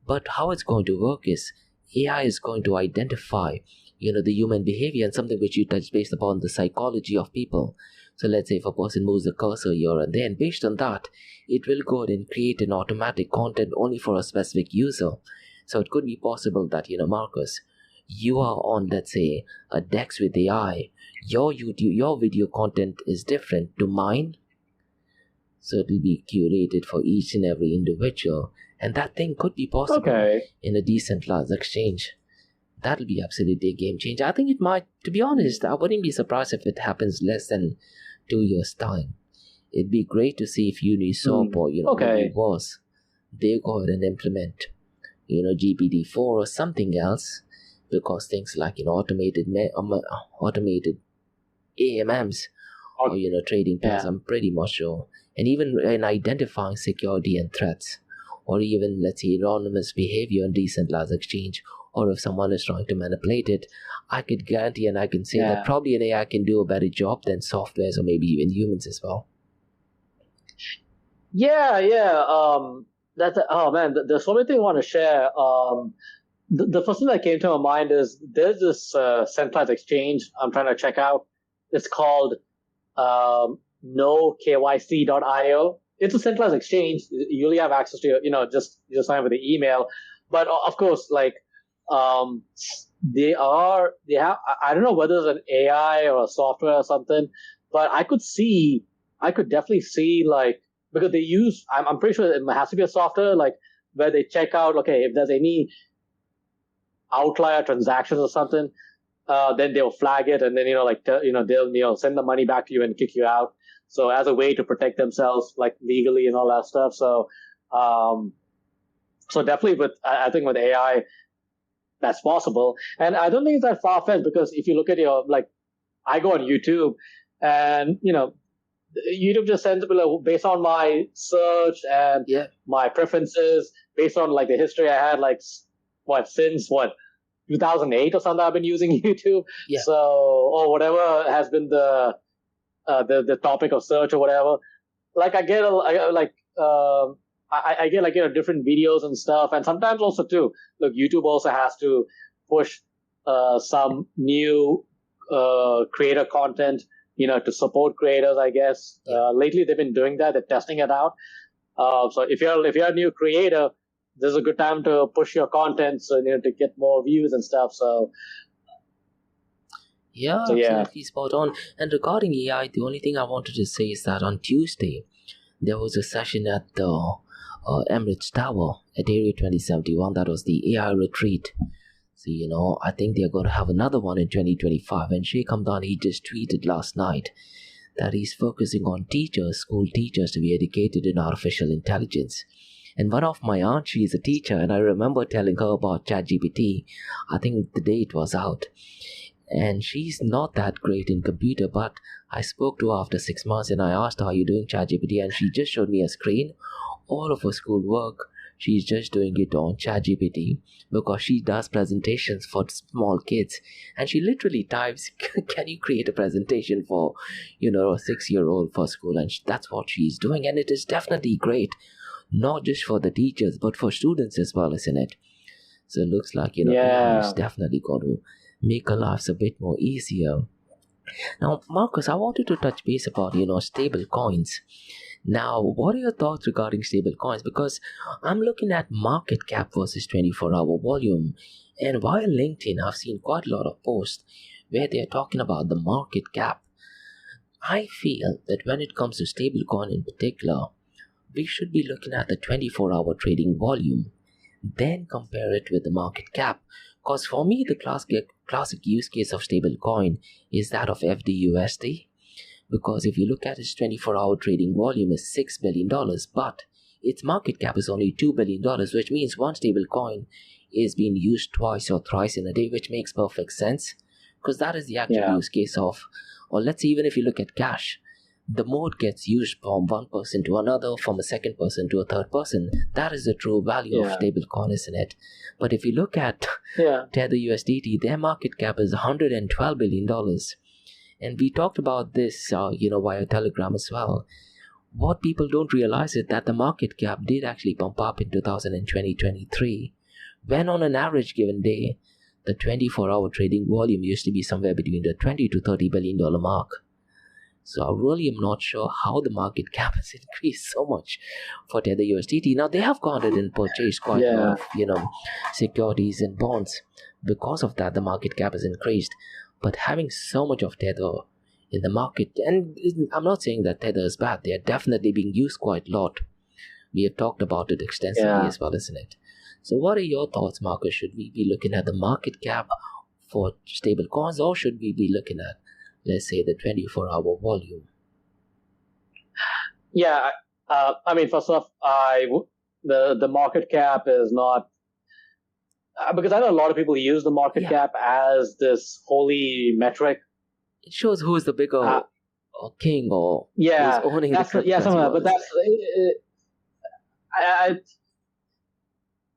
[SPEAKER 2] but how it's going to work is AI is going to identify the human behavior and something which you touch based upon the psychology of people. So let's say if a person moves the cursor here and there, and based on that, it will go ahead and create an automatic content only for a specific user. So it could be possible that, Markose, you are on, let's say, a DEX with AI. Your video content is different to mine. So it will be curated for each and every individual. And that thing could be possible in a decentralized exchange. That'll be absolutely a game changer. I think it might, to be honest, I wouldn't be surprised if it happens less than 2 years' time. It'd be great to see if Uniswap or maybe was they go ahead and implement GPT-4 or something else, because things like automated AMMs or trading pairs, I'm pretty much sure, and even in identifying security and threats, or even let's say anonymous behavior in decentralized exchange, or if someone is trying to manipulate it, I could guarantee and I can say that probably an AI can do a better job than softwares or maybe even humans as well.
[SPEAKER 1] There's so many things I want to share. The first thing that came to my mind is there's this centralized exchange I'm trying to check out. It's called nokyc.io. It's a centralized exchange. You only have access to just sign with the email. But of course, they have, I don't know whether it's an AI or a software or something, but I could definitely see because they use, I'm pretty sure it has to be a software, where they check out, if there's any outlier transactions or something, then they'll flag it, and then, they'll send the money back to you and kick you out. So as a way to protect themselves, legally and all that stuff. So, So definitely I think with AI, that's possible. And I don't think it's that far-fetched, because if you look at I go on YouTube, and, YouTube just sends me, based on my search and my preferences, based on the history I had, since 2008 or something, I've been using YouTube.
[SPEAKER 2] Yeah.
[SPEAKER 1] So, or whatever has been the topic of search or whatever. I get I get different videos and stuff, and sometimes also too. Look, YouTube also has to push some new creator content, to support creators, I guess. Lately they've been doing that. They're testing it out. So if you're a new creator, this is a good time to push your content, so to get more views and stuff. So
[SPEAKER 2] absolutely spot on. And regarding AI, the only thing I wanted to say is that on Tuesday there was a session at the Emirates Tower at Area 2071. That was the AI retreat. So, I think they're going to have another one in 2025. And Sheikh Hamdan, he just tweeted last night that he's focusing on school teachers, to be educated in artificial intelligence. And one of my aunts, she's a teacher, and I remember telling her about ChatGPT. I think the day it was out. And she's not that great in computer, but I spoke to her after 6 months, and I asked her, "Are you doing ChatGPT?" And she just showed me a screen. All of her school work, she's just doing it on ChatGPT, because she does presentations for small kids. And she literally types, "Can you create a presentation for, a 6-year-old for school?" And that's what she's doing. And it is definitely great, not just for the teachers, but for students as well, isn't it? So it looks like, AI is definitely going to make our lives a bit more easier. Now, Markose, I wanted to touch base about, stable coins. Now, what are your thoughts regarding stable coins? Because I'm looking at market cap versus 24-hour volume. And via LinkedIn, I've seen quite a lot of posts where they're talking about the market cap. I feel that when it comes to stable coin in particular, we should be looking at the 24-hour trading volume, then compare it with the market cap. Because for me, the classic use case of stablecoin is that of FDUSD. Because if you look at its 24-hour trading volume is $6 billion, but its market cap is only $2 billion, which means one stablecoin is being used twice or thrice in a day, which makes perfect sense. Because that is the actual use case of, or let's say even if you look at cash, the mode gets used from one person to another, from a second person to a third person. That is the true value of stablecoin, isn't it? But if you look at Tether USDT, their market cap is $112 billion. And we talked about this, via Telegram as well. What people don't realize is that the market cap did actually pump up in 2023, when on an average given day, the 24-hour trading volume used to be somewhere between the $20 to $30 billion mark. So I really am not sure how the market cap has increased so much for Tether USDT. Now, they have gone ahead and purchased quite a lot of, securities and bonds. Because of that, the market cap has increased. But having so much of Tether in the market, and I'm not saying that Tether is bad, they are definitely being used quite a lot. We have talked about it extensively as well, isn't it? So what are your thoughts, Markose? Should we be looking at the market cap for stable coins, or should we be looking at, let's say, the 24-hour volume?
[SPEAKER 1] Yeah, first off, the market cap is not, because I know a lot of people use the market cap as this holy metric.
[SPEAKER 2] It shows who is the bigger king, or who's owning the crypto.
[SPEAKER 1] But that's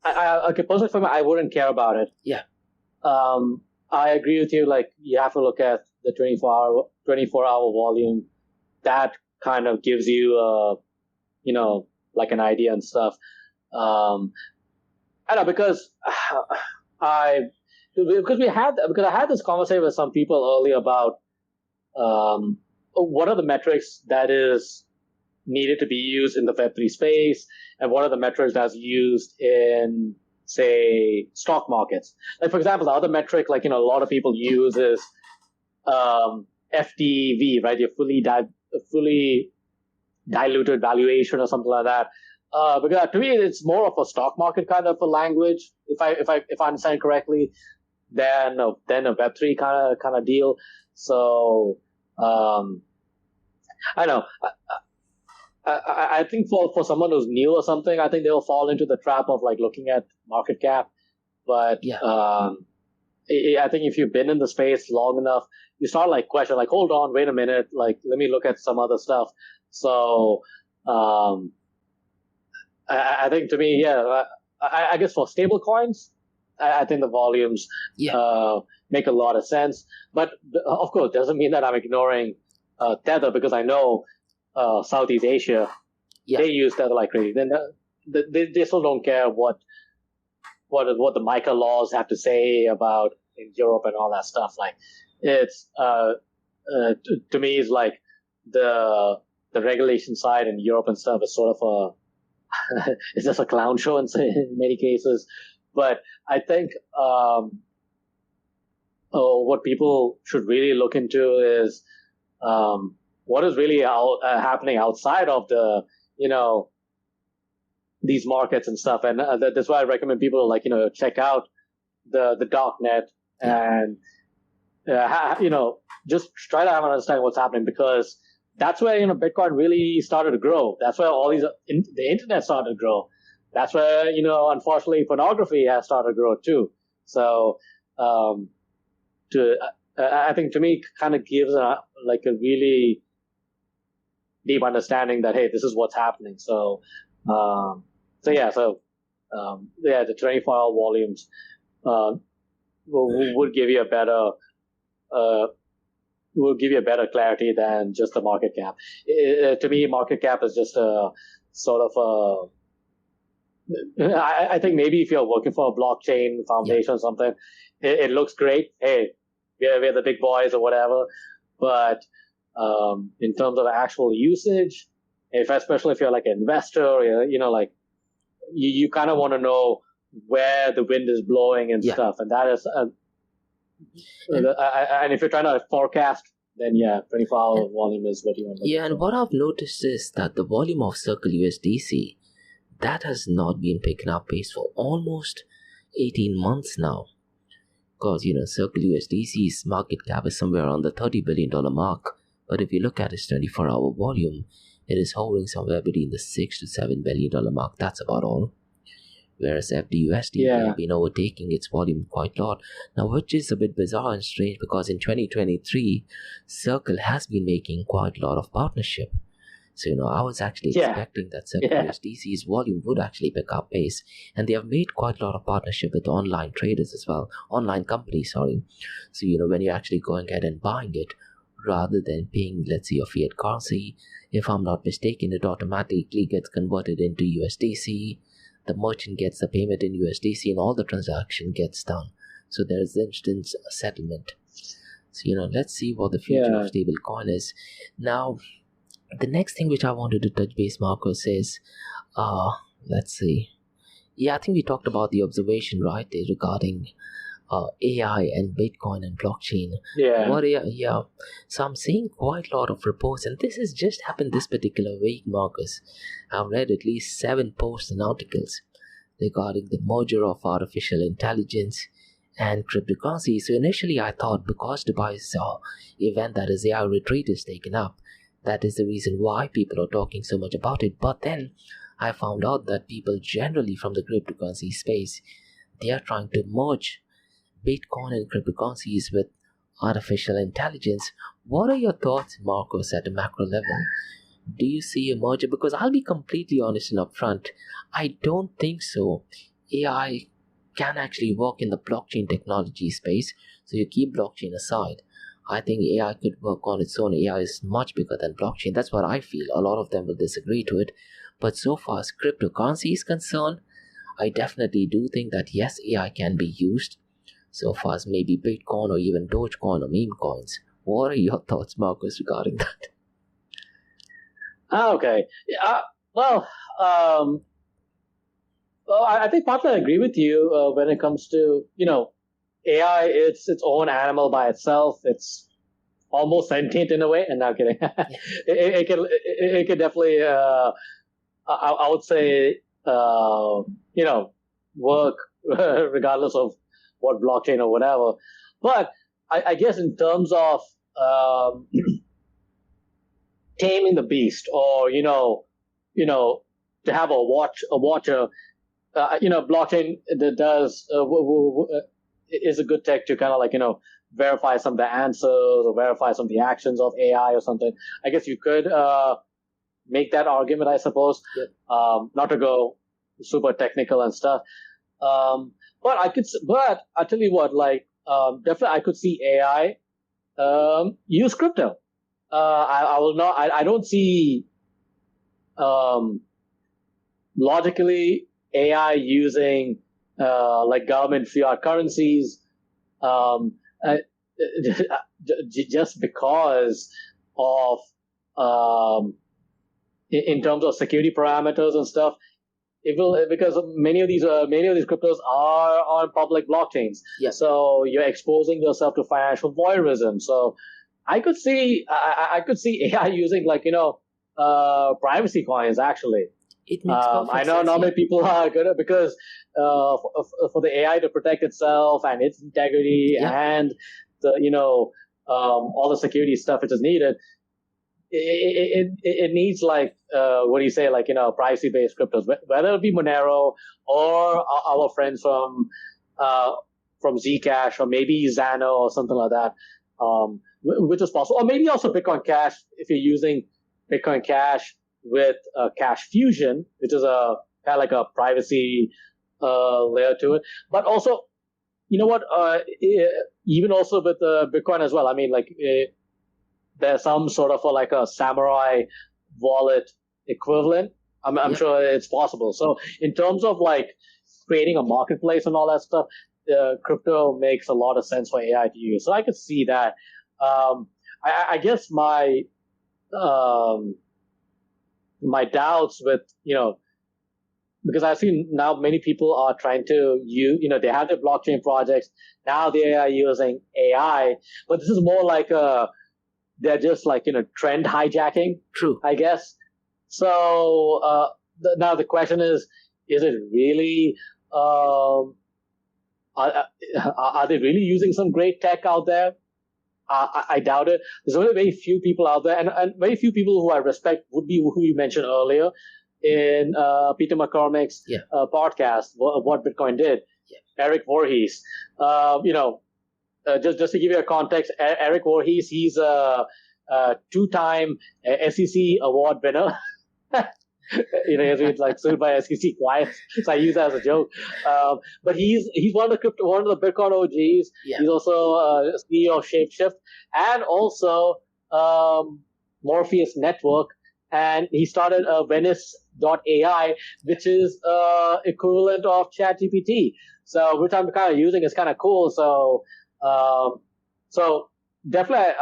[SPEAKER 1] okay. Personally, for me, I wouldn't care about it.
[SPEAKER 2] Yeah.
[SPEAKER 1] I agree with you. You have to look at the 24-hour volume. That kind of gives you, an idea and stuff. I know, because I had this conversation with some people earlier about what are the metrics that is needed to be used in the Web3 space, and what are the metrics that's used in, say, stock markets. For example, the other metric, a lot of people use is FDV, right? Your fully diluted valuation or something like that. Because to me, it's more of a stock market kind of a language, if I understand correctly, than a Web3 kind of deal. So I know. I think for someone who's new or something, I think they'll fall into the trap of like looking at market cap. But I think if you've been in the space long enough, you start like question, like, hold on, wait a minute, like let me look at some other stuff. So I think to me, I guess for stable coins, I think the volumes make a lot of sense. But of course, doesn't mean that I'm ignoring Tether, because I know Southeast Asia, they use Tether like crazy. Then they still don't care what the MiCA laws have to say about in Europe and all that stuff. Like it's to me, it's like the regulation side in Europe and stuff is sort of it's just a clown show in many cases. But I think what people should really look into is what is really happening outside of the, these markets and stuff. And that's why I recommend people like, check out the darknet and, just try to have an understanding what's happening, because that's where, Bitcoin really started to grow. That's where all the internet started to grow. That's where, unfortunately, pornography has started to grow too. So, I think to me, kind of gives a really deep understanding that, hey, this is what's happening. So, the 24-hour volumes would give you a better clarity than just the market cap. To me, market cap is just a sort of I think maybe if you're working for a blockchain foundation or something, it looks great. Hey, we're the big boys or whatever. But in terms of actual usage, especially if you're like an investor, you kind of want to know where the wind is blowing and stuff. And that is, and if you're trying to forecast, then 24-hour volume is what you want to do.
[SPEAKER 2] And what I've noticed is that the volume of Circle USDC, that has not been picking up pace for almost 18 months now. Because, Circle USDC's market cap is somewhere around the $30 billion mark. But if you look at its 24-hour volume, it is hovering somewhere between the $6 to $7 billion mark. That's about all. Whereas FDUSD have been overtaking its volume quite a lot. Now, which is a bit bizarre and strange, because in 2023, Circle has been making quite a lot of partnership. So, I was actually expecting that Circle USDC's volume would actually pick up pace. And they have made quite a lot of partnership with online traders as well. Online companies, sorry. So, when you're actually going ahead and buying it, rather than paying, let's say, a fiat currency, if I'm not mistaken, it automatically gets converted into USDC. The merchant gets the payment in USDC and all the transaction gets done. So there's instant settlement. So, let's see what the future of stablecoin is. Now, the next thing which I wanted to touch base, Markose, is, let's see. I think we talked about the observation, right, regarding AI and Bitcoin and blockchain. So I'm seeing quite a lot of reports, and this has just happened this particular week, Marcus. I've read at least 7 posts and articles regarding the merger of artificial intelligence and cryptocurrency. So initially I thought, because Dubai's event, that is AI retreat, is taken up, that is the reason why people are talking so much about it. But then I found out that people generally from the cryptocurrency space, they are trying to merge Bitcoin and cryptocurrencies with artificial intelligence. What are your thoughts, Marcos, at a macro level? Do you see a merger? Because I'll be completely honest and upfront, I don't think so. AI can actually work in the blockchain technology space. So you keep blockchain aside. I think AI could work on its own. AI is much bigger than blockchain. That's what I feel. A lot of them will disagree to it. But so far as cryptocurrency is concerned, I definitely do think that yes, AI can be used. So far as maybe Bitcoin or even Dogecoin or meme coins. What are your thoughts, Marcus, regarding that?
[SPEAKER 1] Okay. I think partly I agree with you when it comes to, AI, it's its own animal by itself. It's almost sentient in a way. And now kidding. it can definitely, I would say, work regardless of what blockchain or whatever. But I guess in terms of taming the beast, or, to have a watcher, blockchain that does is a good tech to kind of verify some of the answers or verify some of the actions of AI or something. I guess you could make that argument, I suppose.
[SPEAKER 2] Yeah.
[SPEAKER 1] Not to go super technical and stuff. But I tell you what, definitely I could see AI use crypto. I will not. I don't see logically AI using government fiat currencies just because of in terms of security parameters and stuff. It will, because many of these cryptos are on public blockchains.
[SPEAKER 2] Yeah.
[SPEAKER 1] So you're exposing yourself to financial voyeurism. So I could see AI using privacy coins actually.
[SPEAKER 2] It makes perfect
[SPEAKER 1] I know
[SPEAKER 2] sense,
[SPEAKER 1] not
[SPEAKER 2] yeah.
[SPEAKER 1] many people are good at, because for the AI to protect itself and its integrity and the all the security stuff which is needed, it needs what do you say, privacy based cryptos, whether it be Monero or our friends from Zcash or maybe Xano or something like that, which is possible, or maybe also Bitcoin Cash if you're using Bitcoin Cash with Cash Fusion, which is a kind of like a privacy layer to it. But also, even also with Bitcoin as well. I mean, there's some sort of a Samurai wallet equivalent. I'm sure it's possible. So in terms of creating a marketplace and all that stuff, crypto makes a lot of sense for AI to use. So I could see that. I guess my doubts with, because I've seen now many people are trying to use, they have their blockchain projects. Now they are using AI, but this is more they're just trend hijacking.
[SPEAKER 2] True.
[SPEAKER 1] I guess. So now the question is it really, are they really using some great tech out there? I doubt it. There's only very few people out there, and very few people who I respect would be who you mentioned earlier in Peter McCormick's podcast, What Bitcoin Did.
[SPEAKER 2] Yeah.
[SPEAKER 1] Eric Voorhees. Just to give you a context, Eric Voorhees, he's a two-time SEC award winner. He's been sued by SEC twice, so I use that as a joke. But he's one of the Bitcoin OGs.
[SPEAKER 2] Yeah.
[SPEAKER 1] He's also CEO of Shapeshift and also Morpheus Network, and he started Venice.ai, which is equivalent of ChatGPT. So which I'm kind of using, is kind of cool. So definitely,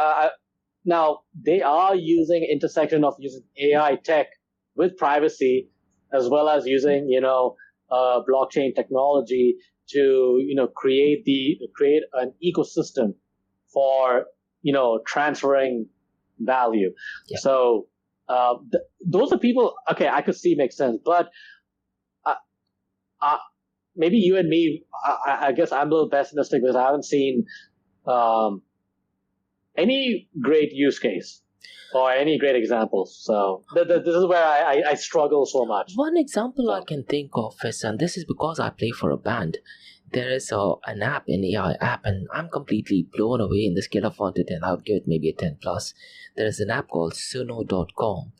[SPEAKER 1] now they are using intersection of using AI tech with privacy, as well as using blockchain technology to create an ecosystem for transferring value.
[SPEAKER 2] Yeah.
[SPEAKER 1] So those are people. Okay, I could see make sense, but maybe you and me. I guess I'm a little pessimistic because I haven't seen any great use case or any great examples. So this is where I struggle so much.
[SPEAKER 2] One example I can think of is, and this is because I play for a band, there is an app, an AI app, and I'm completely blown away. In the scale of 1 to 10, I would give it maybe a 10 plus. There is an app called Suno.com.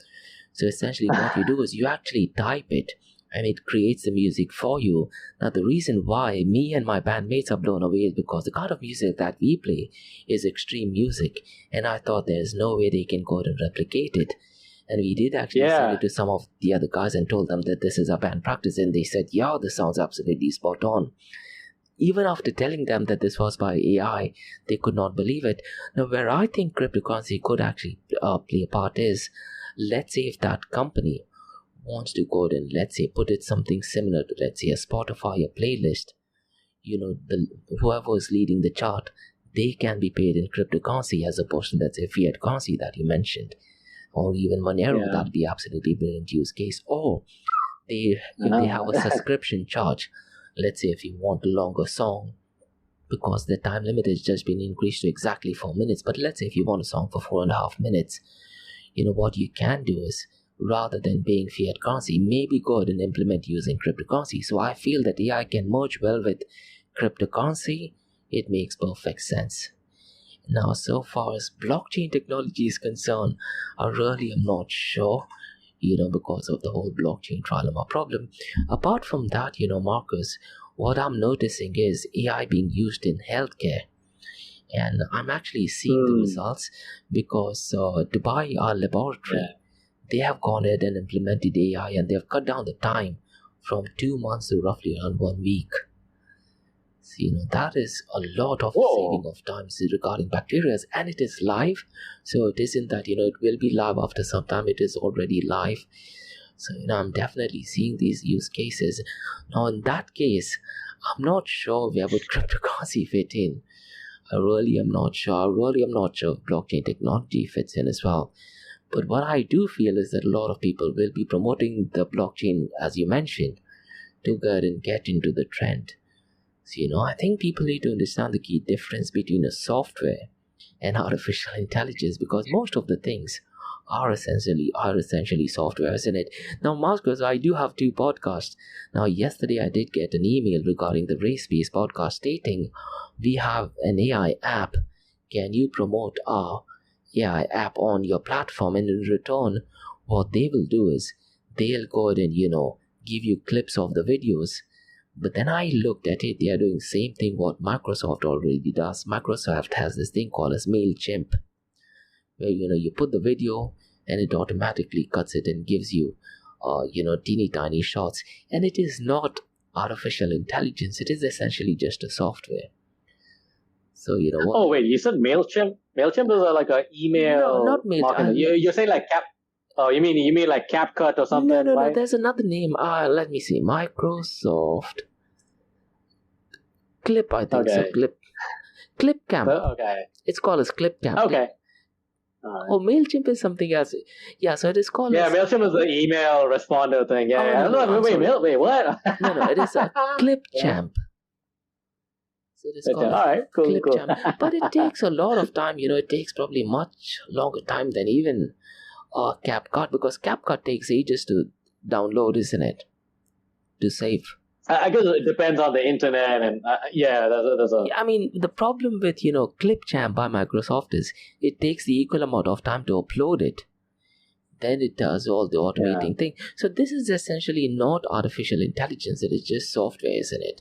[SPEAKER 2] So essentially what you do is you actually type it and it creates the music for you. Now the reason why me and my bandmates are blown away is because the kind of music that we play is extreme music, and I thought there's no way they can go and replicate it. And we did actually send it to some of the other guys and told them that this is our band practice, and they said, yeah, this sounds absolutely spot on. Even after telling them that this was by AI, they could not believe it. Now where I think cryptocurrency could actually play a part is, let's say if that company wants to go and let's say put it something similar to, let's say, a Spotify, a playlist, whoever is leading the chart, they can be paid in cryptocurrency as opposed to, let's say, fiat currency that you mentioned, or even Monero. That'd be absolutely brilliant use case. Or they have a subscription charge. Let's say if you want a longer song, because the time limit has just been increased to exactly 4 minutes, but let's say if you want a song for 4.5 minutes, what you can do is, rather than paying fiat currency, maybe go ahead and implement using cryptocurrency. So I feel that AI can merge well with cryptocurrency. It makes perfect sense. Now, so far as blockchain technology is concerned, I really am not sure, because of the whole blockchain trilemma problem. Apart from that, Marcus, what I'm noticing is AI being used in healthcare. And I'm actually seeing the results because Dubai, our laboratory, they have gone ahead and implemented AI, and they have cut down the time from 2 months to roughly around 1 week. So, that is a lot of saving of time regarding bacteria, and it is live. So it isn't that, it will be live after some time, it is already live. So, I'm definitely seeing these use cases. Now, in that case, I'm not sure where would cryptocurrency fit in. I really am not sure. If blockchain technology fits in as well. But what I do feel is that a lot of people will be promoting the blockchain, as you mentioned, to go ahead and get into the trend. So, I think people need to understand the key difference between a software and artificial intelligence, because most of the things are essentially software, isn't it? Now, Marcus, I do have 2 podcasts. Now, yesterday I did get an email regarding the race-based podcast stating, we have an AI app. Can you promote our AI app on your platform? And in return, what they will do is they'll go ahead and, give you clips of the videos. But then I looked at it, they are doing the same thing what Microsoft already does. Microsoft has this thing called as MailChimp, where, you put the video and it automatically cuts it and gives you, teeny tiny shots. And it is not artificial intelligence. It is essentially just a software. So, what?
[SPEAKER 1] Oh, wait, you said MailChimp? MailChimp is like an email.
[SPEAKER 2] No, not MailChimp.
[SPEAKER 1] You're saying like you mean like CapCut or something?
[SPEAKER 2] No, there's another name. Let me see. Microsoft Clip, I think so. Clipcamp.
[SPEAKER 1] Okay.
[SPEAKER 2] It's called as Clipcamp.
[SPEAKER 1] Okay.
[SPEAKER 2] Oh, MailChimp is something else. Yeah, so it is called.
[SPEAKER 1] Yeah, MailChimp is the email responder thing. Yeah. Wait, what?
[SPEAKER 2] No, it is a Clipchamp. So it is called
[SPEAKER 1] all right, cool.
[SPEAKER 2] But it takes a lot of time. It takes probably much longer time than even CapCut, because CapCut takes ages to download, isn't it? To save.
[SPEAKER 1] I guess it depends on the internet, and there's a.
[SPEAKER 2] I mean, the problem with Clipchamp by Microsoft is it takes the equal amount of time to upload it. Then it does all the automating thing. So this is essentially not artificial intelligence. It is just software, isn't it?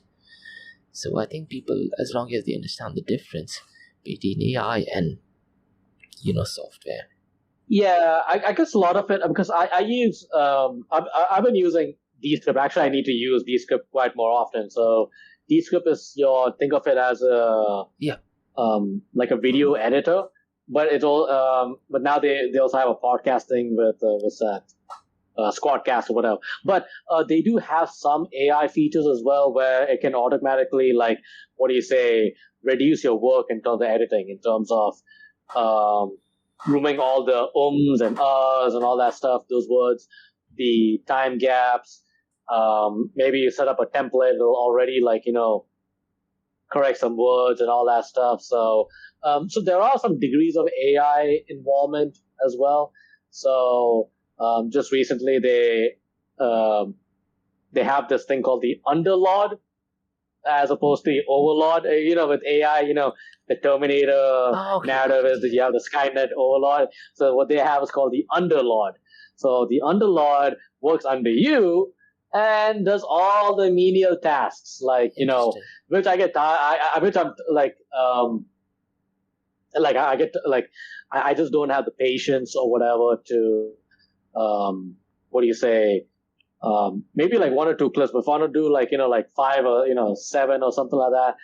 [SPEAKER 2] So I think people, as long as they understand the difference between AI and software.
[SPEAKER 1] Yeah, I guess a lot of it, because I use I've been using Descript. Actually, I need to use Descript quite more often. So Descript is think of it as a like a video editor, but it's all but now they also have a podcasting with what's that? Squadcast or whatever. But they do have some AI features as well, where it can automatically, like, reduce your work in terms of editing, in terms of removing all the ums and uhs and all that stuff, those words, the time gaps. Maybe you set up a template, it'll already correct some words and all that stuff. So there are some degrees of AI involvement as well. So just recently they have this thing called the underlord, as opposed to the overlord. With AI, the Terminator narrative is that you have the Skynet overlord. So what they have is called the underlord. So the underlord works under you and does all the menial tasks, like, which I get, which I'm I just don't have the patience or whatever to, maybe like 1 or 2 clips. But if I want to do 5 or, 7 or something like that,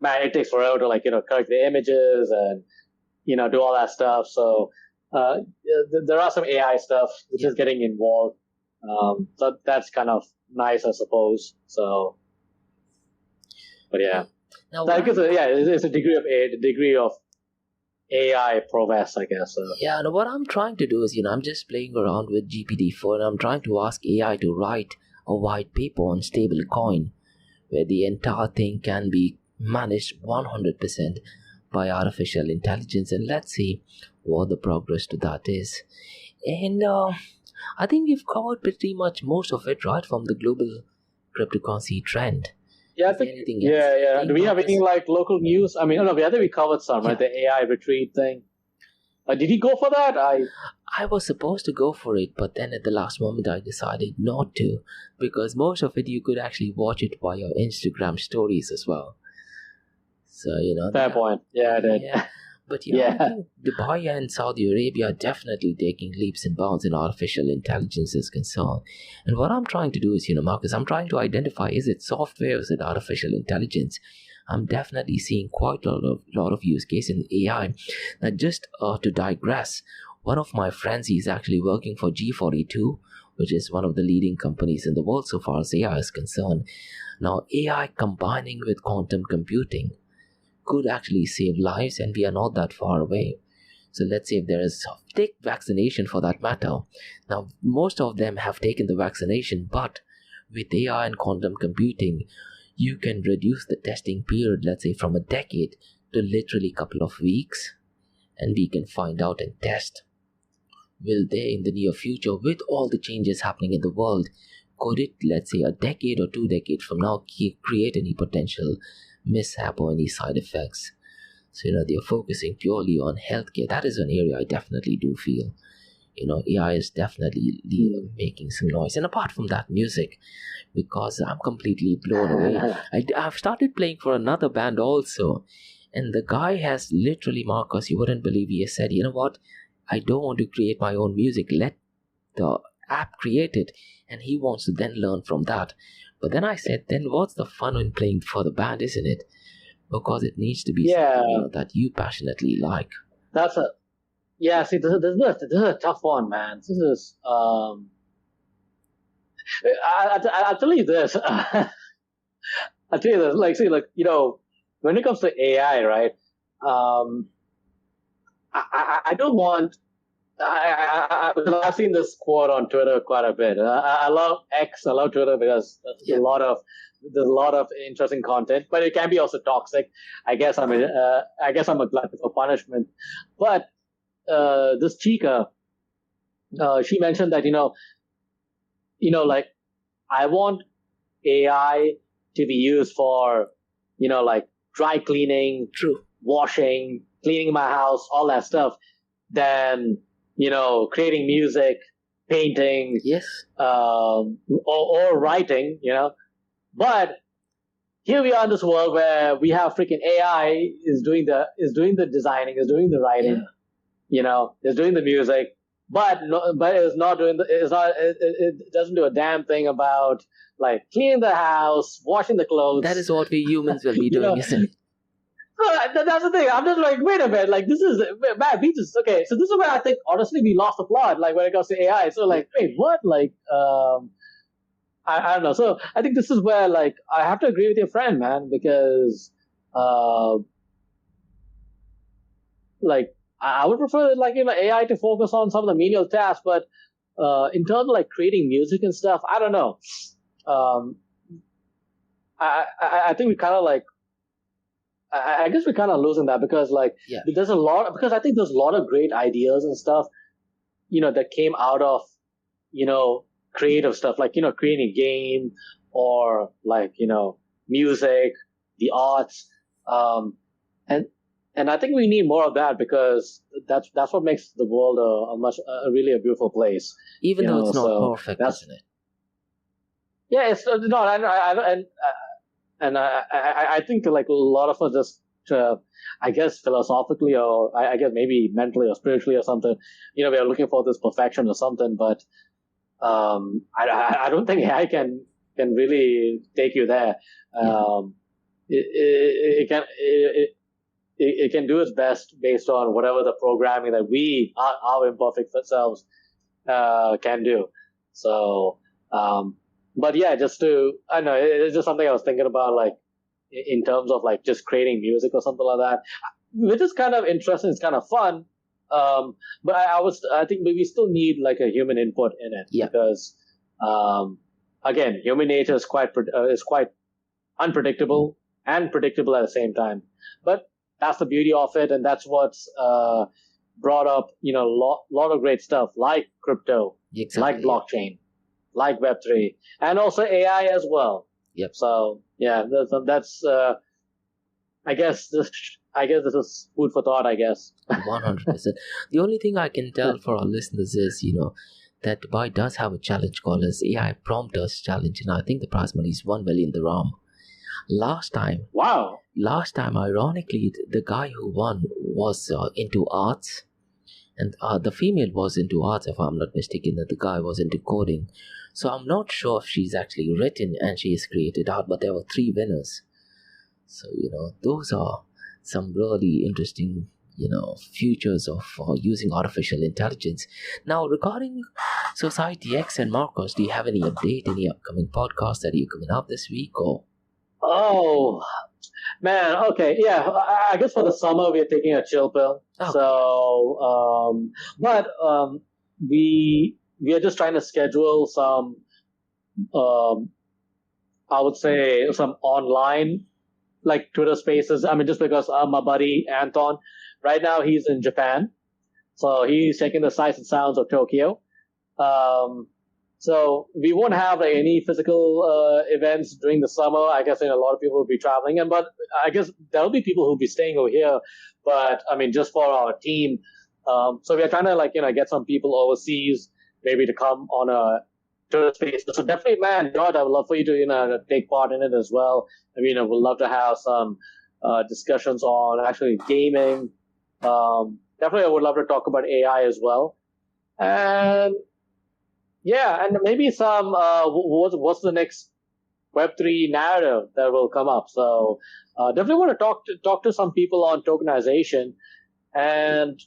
[SPEAKER 1] man, it takes forever to correct the images and, do all that stuff. So, there are some AI stuff which is getting involved. So that's kind of nice, I suppose. So, but yeah,
[SPEAKER 2] now,
[SPEAKER 1] so I guess, it's a degree of AI prowess, I guess.
[SPEAKER 2] Yeah, and what I'm trying to do is, I'm just playing around with GPT-4, and I'm trying to ask AI to write a white paper on stablecoin, where the entire thing can be managed 100% by artificial intelligence, and let's see what the progress to that is. And I think we've covered pretty much most of it, right, from the global cryptocurrency trend.
[SPEAKER 1] Yeah, I
[SPEAKER 2] Is there
[SPEAKER 1] think,
[SPEAKER 2] anything else?
[SPEAKER 1] yeah. Do we have anything like local news? I mean, no, I think we covered some, right?
[SPEAKER 2] Yeah.
[SPEAKER 1] The AI retreat thing. Did he go for that?
[SPEAKER 2] I was supposed to go for it, but then at the last moment I decided not to, because most of it you could actually watch it via your Instagram stories as well. So,
[SPEAKER 1] Fair point. Yeah, I did.
[SPEAKER 2] Yeah. But
[SPEAKER 1] Yeah.
[SPEAKER 2] I think Dubai and Saudi Arabia are definitely taking leaps and bounds in artificial intelligence is concerned. And what I'm trying to do is, Marcus, I'm trying to identify, is it software or is it artificial intelligence? I'm definitely seeing quite a lot of use case in AI. Now, just to digress, one of my friends, he's actually working for G42, which is one of the leading companies in the world so far as AI is concerned. Now, AI combining with quantum computing could actually save lives, and we are not that far away. So let's say if there is, take vaccination for that matter. Now, most of them have taken the vaccination, but with AI and quantum computing, you can reduce the testing period, let's say from a decade to literally a couple of weeks, and we can find out and test, will they in the near future, with all the changes happening in the world, could it, let's say a decade or 2 decades from now, create any potential mishap or any side effects? So they're focusing purely on healthcare. That is an area I definitely do feel AI is definitely making some noise. And apart from that, music, because I'm completely blown away. I've started playing for another band also, and the guy has literally, Marcos, you wouldn't believe, he has said, you know what, I don't want to create my own music, let the app create it, and he wants to then learn from that. But then I said, then what's the fun in playing for the band, isn't it? Because it needs to be something that you passionately like.
[SPEAKER 1] That's a see. This is a tough one, man. This is I'll tell you this. I'll tell you this. Like, see, like when it comes to AI, right? I don't want. I've seen this quote on Twitter quite a bit. I love X. I love Twitter because there's a lot of interesting content, but it can be also toxic. I guess I'm a glutton for punishment. But this chica, she mentioned that like I want AI to be used for like dry cleaning, washing, cleaning my house, all that stuff. Then creating music, painting,
[SPEAKER 2] yes,
[SPEAKER 1] or writing, But here we are in this world where we have freaking AI is doing the designing, is doing the writing, is doing the music, but it's not doing it doesn't do a damn thing about like cleaning the house, washing the clothes.
[SPEAKER 2] That is what we humans will be doing, isn't it?
[SPEAKER 1] That's the thing. I'm just like, wait a minute. Like, this is, man, okay. So this is where I think, honestly, we lost the plot, like, when it comes to AI. So, like, wait, what? Like, I don't know. So I think this is where, like, I have to agree with your friend, man, because, like, I would prefer, like, AI to focus on some of the menial tasks, but, in terms of, like, creating music and stuff, I don't know. I think we kind of, like, I guess we're kind of losing that because, like, because I think there's a lot of great ideas and stuff, that came out of, creative stuff, like, creating a game or like, music, the arts. And I think we need more of that because that's what makes the world a really beautiful place.
[SPEAKER 2] Even though it's not perfect, isn't it?
[SPEAKER 1] Yeah, it's not. And I think like a lot of us just, I guess philosophically or I guess maybe mentally or spiritually or something, we are looking for this perfection or something. But I don't think AI can really take you there. It can do its best based on whatever the programming that we, our imperfect selves, can do. So. But yeah, I don't know, it's just something I was thinking about, like, in terms of, like, just creating music or something like that, which is kind of interesting, it's kind of fun. But I think we still need, like, a human input in it. Because, again, human nature is quite unpredictable and predictable at the same time. But that's the beauty of it, and that's what's, brought up, lot of great stuff like crypto, like
[SPEAKER 2] Exactly.
[SPEAKER 1] blockchain, like Web3, and also AI as well.
[SPEAKER 2] Yep.
[SPEAKER 1] So yeah, that's I guess this is food for thought, I guess.
[SPEAKER 2] 100%. The only thing I can tell for our listeners is, that Dubai does have a challenge called as AI Prompters Challenge, and I think the prize money is 1 million dirham. Last time, ironically, the guy who won was into arts, and the female was into arts, if I'm not mistaken, and the guy was into coding. So I'm not sure if she's actually written and she has created art, but there were 3 winners. So, those are some really interesting, futures of using artificial intelligence. Now, regarding Society X and Markose, do you have any update, any upcoming podcasts that are coming up this week? Or
[SPEAKER 1] Oh, man, okay, yeah. I guess for the summer we're taking a chill pill.
[SPEAKER 2] Okay.
[SPEAKER 1] So, but we are just trying to schedule some, I would say, some online, like Twitter Spaces. I mean, just because my buddy Anton, right now he's in Japan, so he's taking the sights and sounds of Tokyo. So we won't have any physical events during the summer. I guess a lot of people will be traveling, but I guess there'll be people who'll be staying over here. But I mean, just for our team. So we are trying to get some people overseas, maybe to come on a tour space. So definitely, man, George, I would love for you to take part in it as well. I mean, I would love to have some discussions on actually gaming. Definitely, I would love to talk about AI as well. And yeah, and maybe some what's the next Web3 narrative that will come up. So definitely want to talk to some people on tokenization, and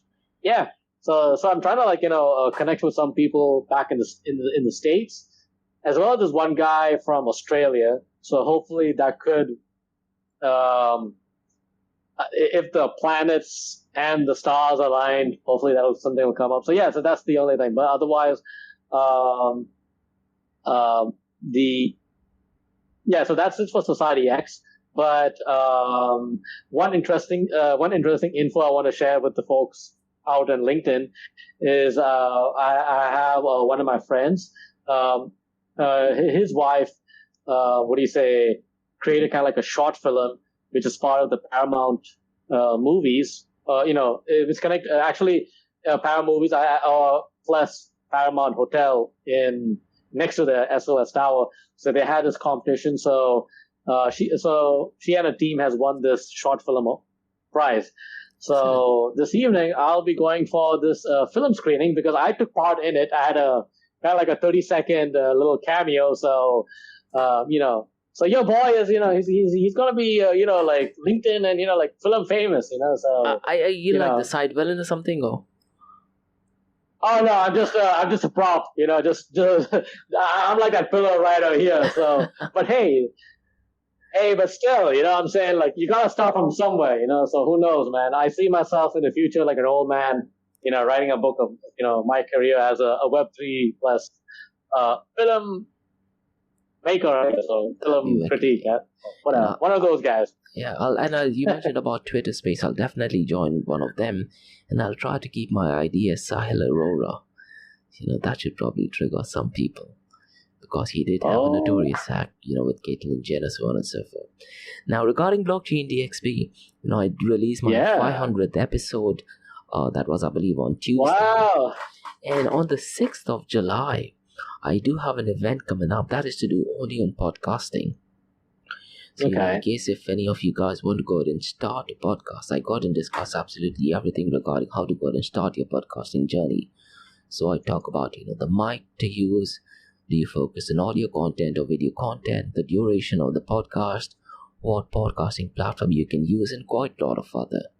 [SPEAKER 1] yeah. So I'm trying to connect with some people back in the States, as well as this one guy from Australia. So hopefully that could, if the planets and the stars aligned, hopefully something will come up. So yeah, so that's the only thing. But otherwise. So that's it for Society X. But one interesting info I want to share with the folks out on LinkedIn is I have one of my friends, his wife, created kind of like a short film, which is part of the Paramount movies. It's connected actually Paramount movies plus Paramount Hotel next to the SOS Tower. So they had this competition. So she and her team has won this short film prize. So this evening I'll be going for this film screening because I took part in it. I had a kind of like a 30-second little cameo. So so your boy is he's gonna be like LinkedIn and like film famous. So
[SPEAKER 2] like the side villain or something or.
[SPEAKER 1] Oh no, I'm just a prop, just I'm like that pillar right over here. So, but hey, but still, I'm saying like you gotta start from somewhere, So who knows, man? I see myself in the future like an old man, writing a book of my career as a Web3 plus film maker, so film critique, whatever, one of those guys.
[SPEAKER 2] Yeah, you mentioned about Twitter Space. I'll definitely join one of them, and I'll try to keep my idea Sahil Arora. That should probably trigger some people because he did have a notorious act, with Caitlyn Jenner, so on and so forth. Now, regarding Blockchain DXB, I released my 500th episode. That was, I believe, on Tuesday.
[SPEAKER 1] Wow!
[SPEAKER 2] And on the 6th of July, I do have an event coming up that is to do only on podcasting. So in case if any of you guys want to go ahead and start a podcast, I go ahead and discuss absolutely everything regarding how to go ahead and start your podcasting journey. So I talk about, the mic to use, do you focus on audio content or video content, the duration of the podcast, what podcasting platform you can use, and quite a lot of other.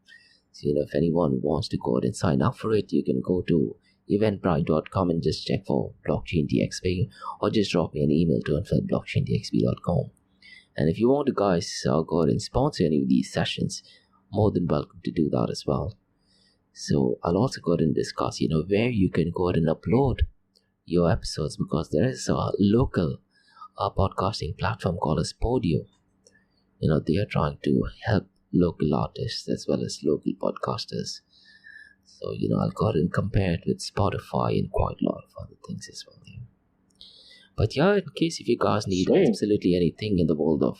[SPEAKER 2] So, if anyone wants to go ahead and sign up for it, you can go to eventbrite.com and just check for Blockchain DXB, or just drop me an email to info@blockchaindxb.com. And if you want to guys go ahead and sponsor any of these sessions, more than welcome to do that as well. So I'll also go ahead and discuss, where you can go ahead and upload your episodes, because there is a local podcasting platform called as Podio. They are trying to help local artists as well as local podcasters. So, I'll go ahead and compare it with Spotify and quite a lot of other things as well. Yeah. But yeah, in case if you guys need absolutely anything in the world of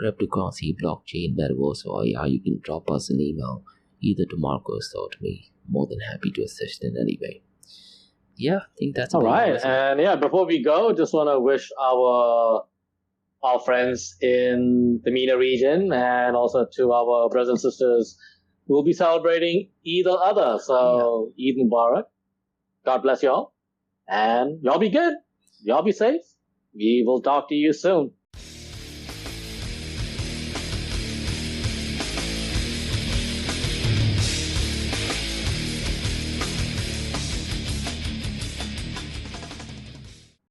[SPEAKER 2] cryptocurrency, blockchain, metaverse, or AI, you can drop us an email either to Markose or to me. More than happy to assist in any way. Yeah, I think that's
[SPEAKER 1] all right. And yeah, before we go, just want to wish our friends in the MENA region and also to our brothers and sisters who will be celebrating Eid al-Adha. So Eid Mubarak. God bless y'all. And y'all be good. Y'all be safe. We will talk to you soon.